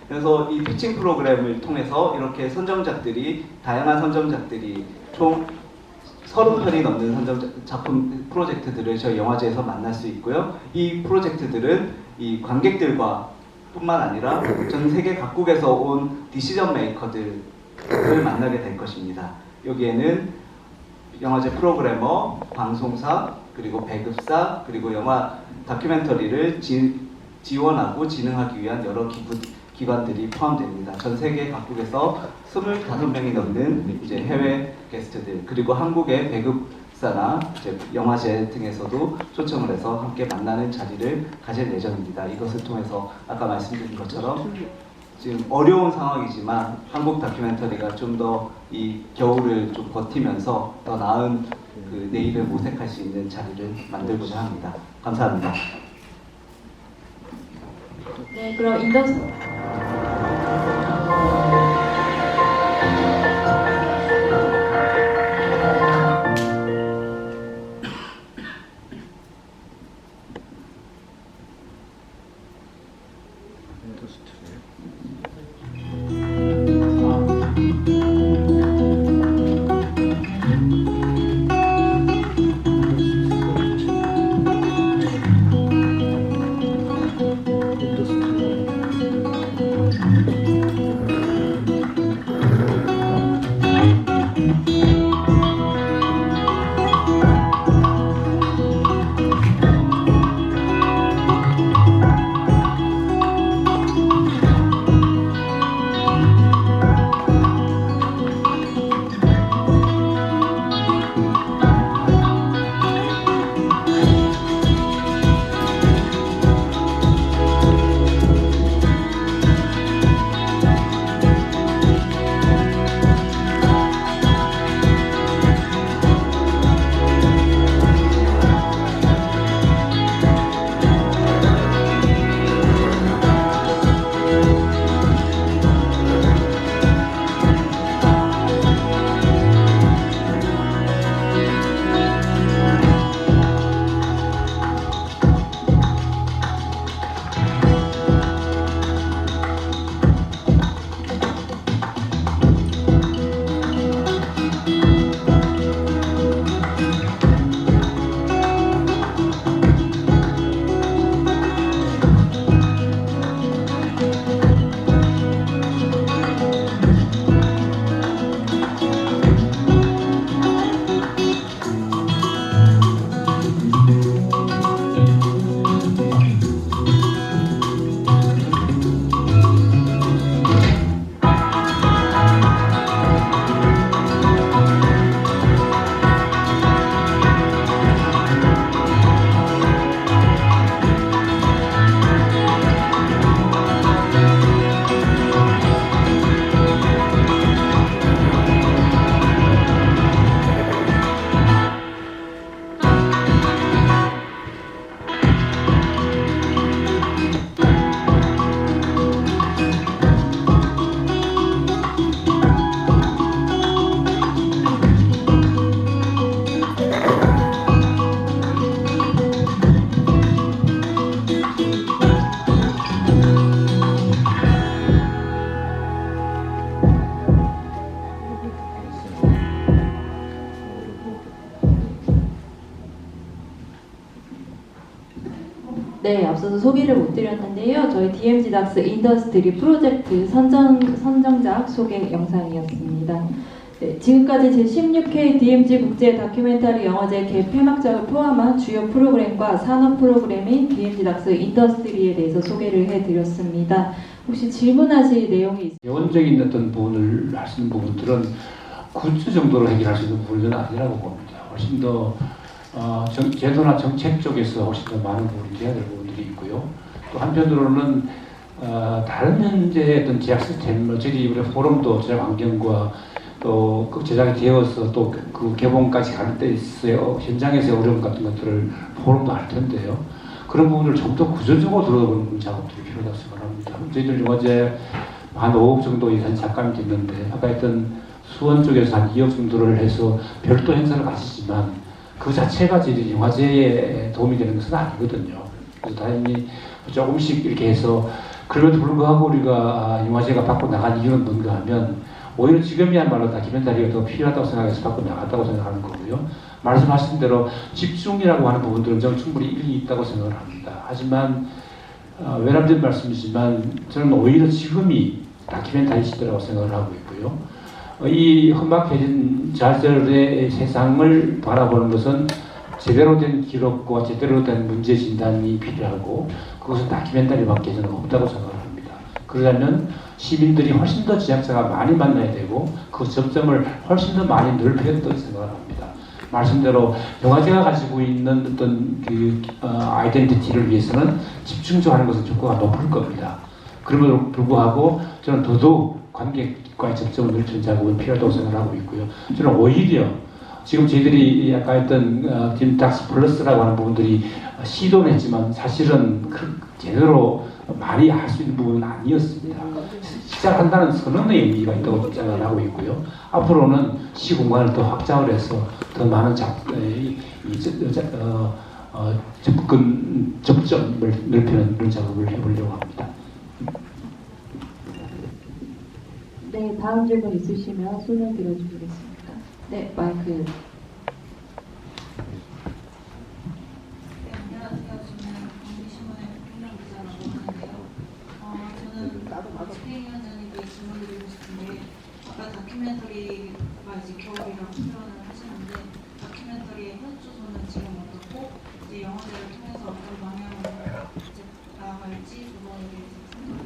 그래서 이 피칭 프로그램을 통해서 이렇게 다양한 선정작들이 총 30편이 넘는 작품 프로젝트들을 저희 영화제에서 만날 수 있고요. 이 프로젝트들은 이 관객들과 뿐만 아니라 전 세계 각국에서 온 디시전 메이커들을 만나게 될 것입니다. 여기에는 영화제 프로그래머, 방송사, 그리고 배급사, 그리고 영화 다큐멘터리를 지원하고 진흥하기 위한 여러 기관들이 포함됩니다. 전 세계 각국에서 25명이 넘는 이제 해외 게스트들, 그리고 한국의 배급사나 이제 영화제 등에서도 초청을 해서 함께 만나는 자리를 가질 예정입니다. 이것을 통해서 아까 말씀드린 것처럼 지금 어려운 상황이지만 한국 다큐멘터리가 좀 더 이 겨울을 좀 버티면서 더 나은 그 내일을 모색할 수 있는 자리를 만들고자 합니다. 감사합니다. 네, 그럼 네, 앞서서 소개를 못 드렸는데요. 저희 DMZ 닥스 인더스트리 프로젝트 선정작 소개 영상이었습니다. 네, 지금까지 제16회 DMZ 국제 다큐멘터리 영화제 개폐막작을 포함한 주요 프로그램과 산업 프로그램인 DMZ 닥스 인더스트리에 대해서 소개를 해드렸습니다. 혹시 질문하실 내용이 있으세요? 예원적인 어떤 부분을 하시는 부분들은 굿즈 정도로 해결할 수 있는 부분은 아니라고 봅니다. 훨씬 더 제도나 정책 쪽에서 훨씬 더 많은 부분이 돼야 될 부분들이 있고요. 또 한편으로는 다른 현재의 어떤 제작 시스템, 저희 이번에 포럼도 제작 환경과 또 그 제작이 되어서 또 그 개봉까지 갈 때 있어요. 현장에서의 어려움 같은 것들을 포럼도 할 텐데요. 그런 부분을 좀 더 구조적으로 들어보는 작업들이 필요하다고 생각합니다. 저희들 영화제 한 5억 정도 예산 작감이 됐는데 아까 했던 수원 쪽에서 한 2억 정도를 해서 별도 행사를 가지지만 그 자체가 저희들 영화제에 도움이 되는 것은 아니거든요. 그래서 다행히 조금씩 이렇게 해서 그럼에도 불구하고 우리가 영화제가 받고 나간 이유는 뭔가 하면 오히려 지금이야말로 다큐멘터리가 더 필요하다고 생각해서 받고 나갔다고 생각하는 거고요. 말씀하신 대로 집중이라고 하는 부분들은 저는 충분히 일리 있다고 생각을 합니다. 하지만 외람된 말씀이지만 저는 오히려 지금이 다큐멘터리 시대라고 생각을 하고 있고요. 이 험악해진 좌절의 세상을 바라보는 것은 제대로 된 기록과 제대로 된 문제 진단이 필요하고 그것은 다큐멘터리밖에 저는 없다고 생각을 합니다. 그러려면 시민들이 훨씬 더 제작자가 많이 만나야 되고 그 접점을 훨씬 더 많이 넓혀야 된다고 생각을 합니다. 말씀대로 영화제가 가지고 있는 어떤 그 아이덴티티를 위해서는 집중적으로 하는 것은 조건가 높을 겁니다. 그럼에도 불구하고 저는 더더욱 관객과의 접점을 넓히는 작업은 필요하다고 생각하고 있고요. 저는 오히려 지금 저희들이 아까 했던 딤닥스 플러스라고 하는 부분들이 시도는 했지만 사실은 제대로 많이 할 수 있는 부분은 아니었습니다. 시작한다는 선언의 의미가 있다고 생각을 하고 있고요. 앞으로는 시공간을 더 확장을 해서 더 많은 접점을 넓히는 그런 작업을 해보려고 합니다. 네, 다음 질문 있으시면 손을 들어주시겠습니다. 네, 마이크. 다큐멘터리가 이제 겨울이라고 표현을 하시는데 다큐멘터리의 현주소는 지금 어떻고 이제 영화제를 통해서 어떤 방향으로 이제 나아갈지 그거에 대해서 생각을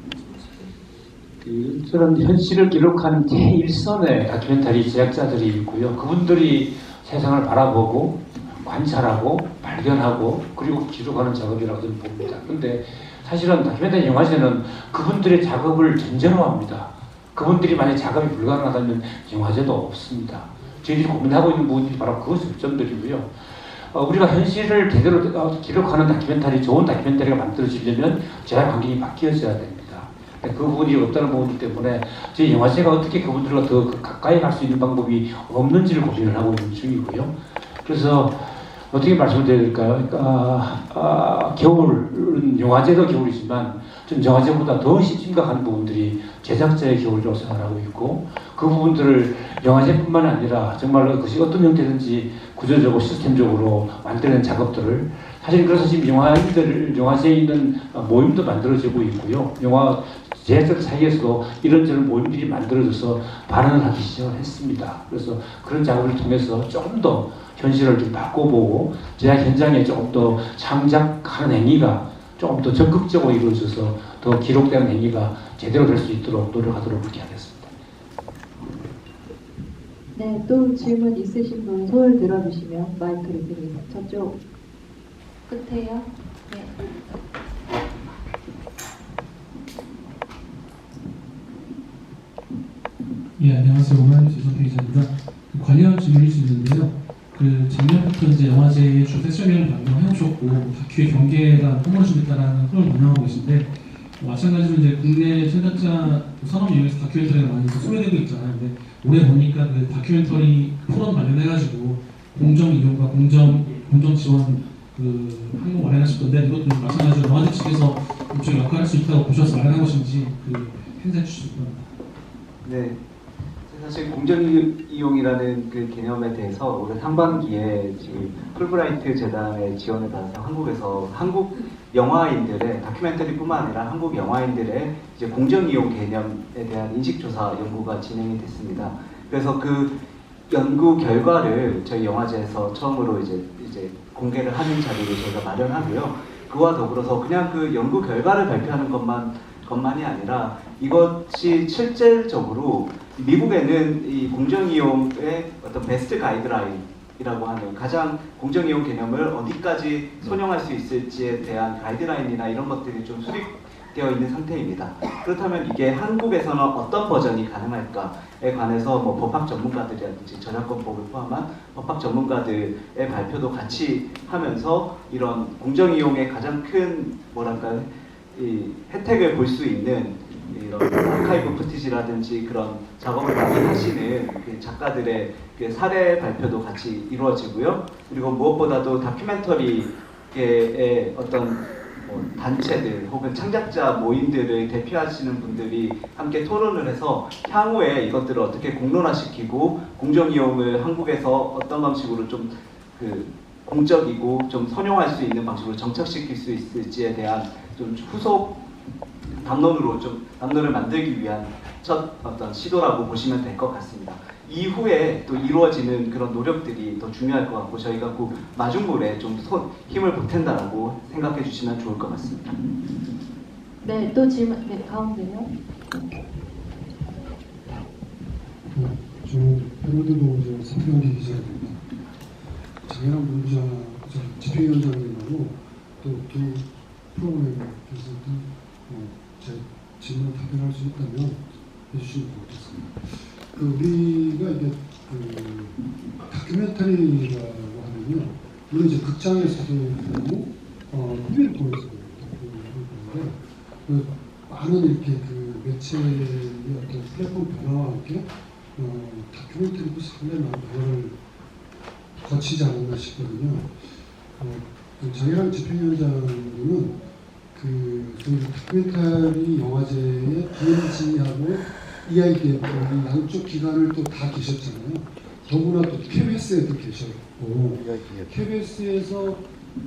해주고 싶습니다. 저는 현실을 기록하는 제1선의 다큐멘터리 제작자들이 있고요. 그분들이 세상을 바라보고 관찰하고 발견하고 그리고 기록하는 작업이라고 저는 봅니다. 그런데 사실은 다큐멘터리 영화제는 그분들의 작업을 전제로 합니다. 그분들이 만약 작업이 불가능하다면 영화제도 없습니다. 저희들이 고민하고 있는 부분이 바로 그 접점들이고요. 우리가 현실을 제대로 기록하는 다큐멘터리, 좋은 다큐멘터리가 만들어지려면 제작 환경이 바뀌어져야 됩니다. 그 부분이 없다는 부분 때문에 저희 영화제가 어떻게 그분들과 더 가까이 갈 수 있는 방법이 없는지를 고민을 하고 있는 중이고요. 그래서 어떻게 말씀을 드려야 될까요? 겨울은 영화제도 겨울이지만 좀 영화제보다 더 심각한 부분들이 제작자의 겨울이라고 생각하고 있고 그 부분들을 영화제뿐만 아니라 정말로 그것이 어떤 형태든지 구조적으로 시스템적으로 만드는 작업들을 사실 그래서 지금 영화제에 있는 모임도 만들어지고 있고요. 영화 제작자들 사이에서도 이런저런 모임들이 만들어져서 발언을 하기 시작을 했습니다. 그래서 그런 작업을 통해서 조금 더 현실을 좀 바꿔보고 제작 현장에 조금 더 창작하는 행위가 조금 더 적극적으로 이루어져서 더 기록되는 행위가 제대로 될 수 있도록 노력하도록 그렇게 하겠습니다. 네, 또 질문 있으신 분 손을 들어주시면 마이크를 드립니다. 저쪽 끝에요. 네. 예, 안녕하세요. 오마이뉴스 이성태 기자입니다. 관련 질문일 수 있는데요. 작년부터 이제 영화제의 주 세션을 변경해오셨고 다큐의 경계가 허물어지겠다라는 흐름을 운영하고 계신데 마찬가지로 이제 국내 제작자 산업 영역에서 다큐멘터리가 많이 소외되고 있잖아요. 근데 올해 보니까 그 다큐멘터리 포럼 관련해가지고 공정 이용과 공정 지원 항목 마련하셨던데 이것도 마찬가지로 영화제 측에서 일종의 역할을 할 수 있다고 보셔서 마련한 것인지 행사해 주실 겁니다. 네. 사실 공정이용이라는 그 개념에 대해서 올해 상반기에 지금 풀브라이트 재단의 지원을 받아서 한국에서 한국 영화인들의 다큐멘터리뿐만 아니라 한국 영화인들의 이제 공정이용 개념에 대한 인식조사 연구가 진행이 됐습니다. 그래서 그 연구 결과를 저희 영화제에서 처음으로 이제 공개를 하는 자리를 저희가 마련하고요. 그와 더불어서 그냥 그 연구 결과를 발표하는 것만이 아니라 이것이 실질적으로 미국에는 이 공정이용의 어떤 베스트 가이드라인이라고 하는 가장 공정이용 개념을 어디까지 손용할 수 있을지에 대한 가이드라인이나 이런 것들이 좀 되어 있는 상태입니다. 그렇다면 이게 한국에서는 어떤 버전이 가능할까에 관해서 뭐 법학 전문가들이라든지 저작권법을 포함한 법학 전문가들의 발표도 같이 하면서 이런 공정이용의 가장 큰 뭐랄까 이 혜택을 볼 수 있는 이런 아카이브 푸티지라든지 그런 작업을 많이 하시는 그 작가들의 그 사례 발표도 같이 이루어지고요. 그리고 무엇보다도 다큐멘터리의 어떤 단체들 혹은 창작자 모임들을 대표하시는 분들이 함께 토론을 해서 향후에 이것들을 어떻게 공론화시키고 공정이용을 한국에서 어떤 방식으로 좀 그 공적이고 좀 선용할 수 있는 방식으로 정착시킬 수 있을지에 대한 좀 후속 담론을 만들기 위한 첫 어떤 시도라고 보시면 될 것 같습니다. 이후에 또 이루어지는 그런 노력들이 더 중요할 것 같고 저희가 그 마중물에 좀 힘을 보탠다라고 생각해 주시면 좋을 것 같습니다. 네, 또 질문, 네, 가운데요. 저 패널들도 서태경 기자입니다. 장현환 본부장 집행위원장님하고 또 두 프로그램에서도 제 질문 답변할 수 있다면 해주시면 좋겠습니다. 우리가 이게 다큐멘터리라고 하면요, 물론 이제 극장에서도 그렇고 TV를 통해서 다큐멘터리를 많은 이렇게 그 매체의 어떤 플랫폼 변화와 함께 다큐멘터리도 상당히 많은 변화를 거치지 않았나 싶거든요. 장혜란 집행위원장님은 그 다큐멘터리 영화제의 DMZ하고 EIDF 양쪽 기관을 또 다 계셨잖아요. 더구나 또 KBS에도 계셨고 KBS에서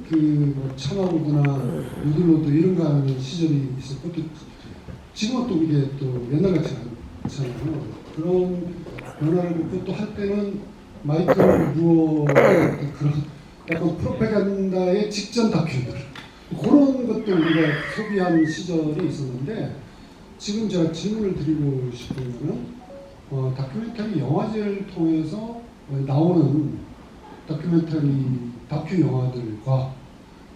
그 뭐 참아보거나 유들로드 이런 거 하는 시절이 있었고 또 지금은 또 이게 또 옛날같이 않잖아요. 그런 변화를 겪고 또 할 때는 마이클 무어 그런 약간 프로파간다의 직전 다큐들 그런 것도 우리가 소비한 시절이 있었는데 지금 제가 질문을 드리고 싶은 거는 다큐멘터리 영화제를 통해서 나오는 다큐 영화들과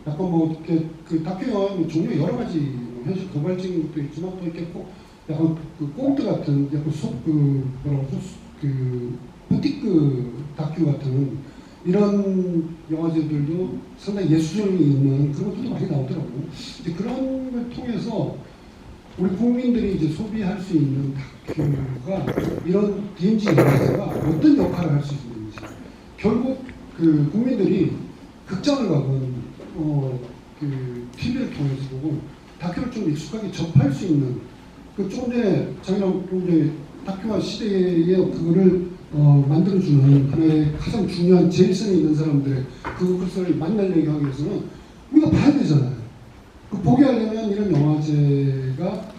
약간 뭐 이렇게 그 다큐 영화는 종류 여러 가지 현실 고발적인 것도 있지만 또 이렇게 약간 그 꽁트 같은 약간 부티크 다큐 같은 이런 영화제들도 상당히 예술성이 있는 그런 것들도 많이 나오더라고요. 이제 그런 걸 통해서 우리 국민들이 이제 소비할 수 있는 다큐가 이런 DMZ 영화제가 어떤 역할을 할 수 있는지 결국 그 국민들이 극장을 가건 그 TV를 통해서 보고 다큐를 좀 익숙하게 접할 수 있는 그 조금 전에 장인환 본부장이 다큐화 시대에 그거를 만들어주는 하나의 가장 중요한 제일성이 있는 사람들의 그것을 만나려고 하기 위해서는 우리가 봐야 되잖아요. 그 보게 하려면 이런 영화제가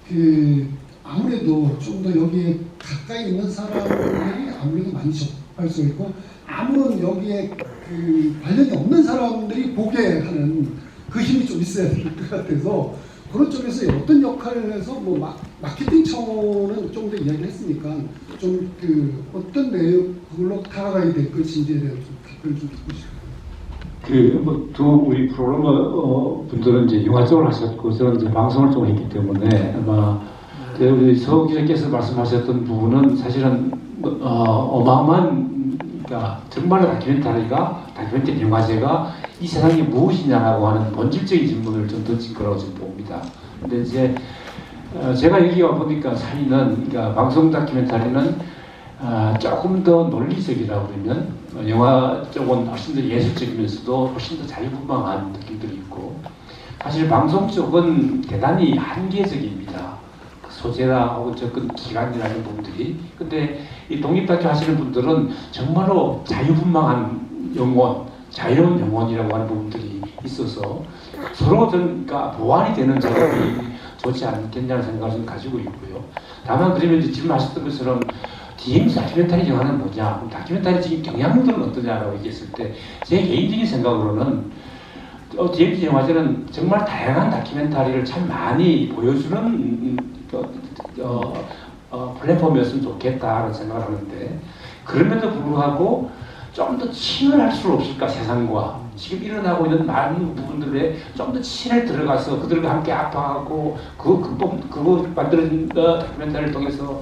그 아무래도 좀 더 여기에 가까이 있는 사람들이 아무래도 많이 접할 수 있고 아무런 여기에 그 관련이 없는 사람들이 보게 하는 그 힘이 좀 있어야 될 것 같아서 그런 쪽에서 어떤 역할을 해서 뭐 마케팅 차원은 좀 더 이야기를 했으니까 좀 그 어떤 내용 그걸로 다가가야 될 것인지에 대한 좀 답변을 좀 듣고 싶어요. 두 우리 프로그래머 분들은 이제 영화 쪽을 하셨고 저는 이제 방송을 좀 했기 때문에 아마 우리 서 기자께서 말씀하셨던 부분은 사실은 어마어마한 그러니까 정말 다큐멘터리 영화제가 이 세상이 무엇이냐라고 하는 본질적인 질문을 좀 던진 거라고 지금 봅니다. 근데 이제 제가 여기 와 보니까 사실은 그러니까 방송 다큐멘터리는 조금 더 논리적이라고 그러면 영화 쪽은 훨씬 더 예술적이면서도 훨씬 더 자유분방한 느낌들이 있고 사실 방송 쪽은 대단히 한계적입니다. 소재나 혹은 접근 기간이라는 부분들이. 근데 이 독립 다큐 하시는 분들은 정말로 자유분방한 영혼, 자유로운 영혼이라고 하는 부분들이 있어서 서로 그러니까 보완이 되는 작업이 좋지 않겠냐는 생각을 좀 가지고 있고요. 다만 그러면 이제 지금 하셨던 것처럼 DMZ 다큐멘터리 영화는 뭐냐, 그럼 다큐멘터리 지금 경향들은 어떠냐라고 얘기했을 때 제 개인적인 생각으로는 DMZ 영화제는 정말 다양한 다큐멘터리를 참 많이 보여주는 플랫폼이었으면 좋겠다라는 생각을 하는데 그럼에도 불구하고 좀 더 친화할 수 없을까 세상과 지금 일어나고 있는 많은 부분들에 좀 더 친하게 들어가서 그들과 함께 아파하고 그거 만들어진 다큐멘터리를 통해서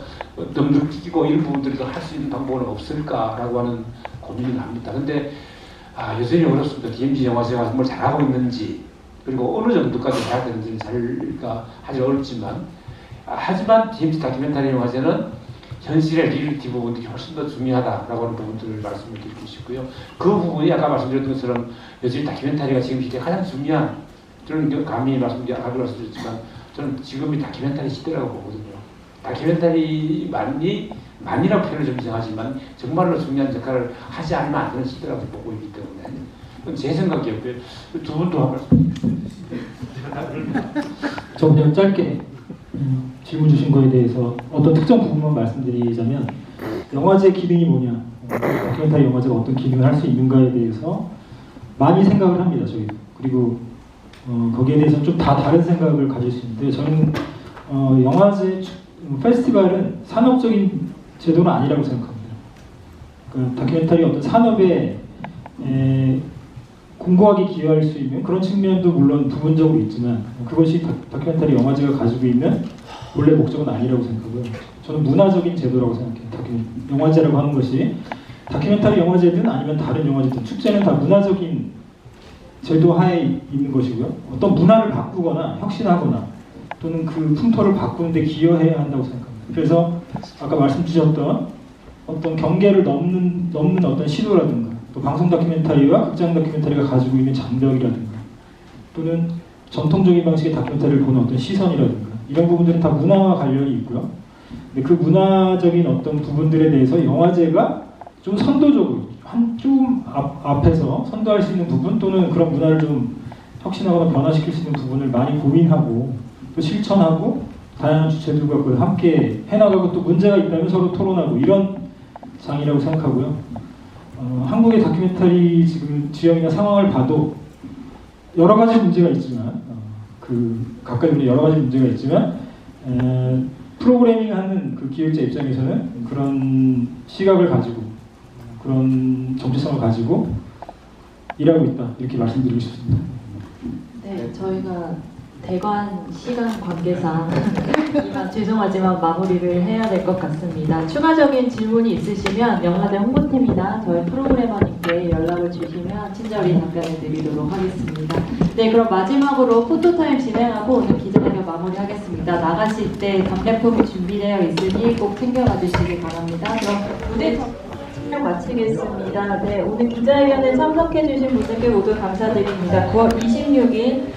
더 느끼고 이런 부분들도 할 수 있는 방법은 없을까라고 하는 고민을 합니다. 근데 여전히 어렵습니다. DMZ 영화제가 정말 잘하고 있는지 그리고 어느 정도까지 해야 되는지는 잘 하기 어렵지만 하지만 DMZ 다큐멘터리 영화제는 현실의 리얼리티 부분들이 훨씬 더 중요하다라고 하는 부분들을 말씀을 드리고 싶고요. 그 부분이 아까 말씀드렸던 것처럼 여전히 다큐멘터리가 지금 시대에 가장 중요한 저는 감히 말씀드렸지만 저는 지금이 다큐멘터리 시대라고 보거든요. 다큐멘터리만이라고 표현을 좀 이상하지만 정말로 중요한 역할을 하지 않으면 안 되는 시대라고 보고 있기 때문에 그건 제 생각이었고요. 두 분도 한 말씀 저 그냥 짧게 질문 주신 거에 대해서 어떤 특정 부분만 말씀드리자면 영화제 기능이 뭐냐, 다큐멘터리 영화제가 어떤 기능을 할 수 있는가에 대해서 많이 생각을 합니다. 저희도. 그리고 거기에 대해서 좀 다 다른 생각을 가질 수 있는데 저는 영화제 페스티벌은 산업적인 제도는 아니라고 생각합니다. 그러니까 다큐멘터리 어떤 산업에 공고하게 기여할 수 있는 그런 측면도 물론 부분적으로 있지만 그것이 다큐멘터리 영화제가 가지고 있는 본래 목적은 아니라고 생각하고요. 저는 문화적인 제도라고 생각해요. 영화제라고 하는 것이 다큐멘터리 영화제든 아니면 다른 영화제든 축제는 다 문화적인 제도 하에 있는 것이고요. 어떤 문화를 바꾸거나 혁신하거나 또는 그 풍토를 바꾸는 데 기여해야 한다고 생각합니다. 그래서 아까 말씀 주셨던 어떤 경계를 넘는 어떤 시도라든가 또 방송 다큐멘터리와 극장 다큐멘터리가 가지고 있는 장벽이라든가 또는 전통적인 방식의 다큐멘터리를 보는 어떤 시선이라든가 이런 부분들은 다 문화와 관련이 있고요. 근데 그 문화적인 어떤 부분들에 대해서 영화제가 좀 선도적으로 좀 앞에서 선도할 수 있는 부분 또는 그런 문화를 좀 혁신하거나 변화시킬 수 있는 부분을 많이 고민하고 또 실천하고 다양한 주체들과 그걸 함께 해나가고 또 문제가 있다면 서로 토론하고 이런 장이라고 생각하고요. 한국의 다큐멘터리 지금 지형이나 상황을 봐도 여러 가지 문제가 있지만 가까이 보면 여러 가지 문제가 있지만 프로그래밍하는 그 기획자 입장에서는 그런 시각을 가지고 그런 정체성을 가지고 일하고 있다 이렇게 말씀드리고 싶습니다. 네, 저희가 대관 시간 관계상 이만 죄송하지만 마무리를 해야 될 것 같습니다. 추가적인 질문이 있으시면 영화제 홍보팀이나 저희 프로그래머님께 연락을 주시면 친절히 답변을 드리도록 하겠습니다. 네, 그럼 마지막으로 포토타임 진행하고 오늘 기자회견 마무리하겠습니다. 나가실 때 답례품이 준비되어 있으니 꼭 챙겨가 주시기 바랍니다. 그럼 무대 촬영 마치겠습니다. 네, 오늘 기자회견에 참석해 주신 분들께 모두 감사드립니다. 9월 26일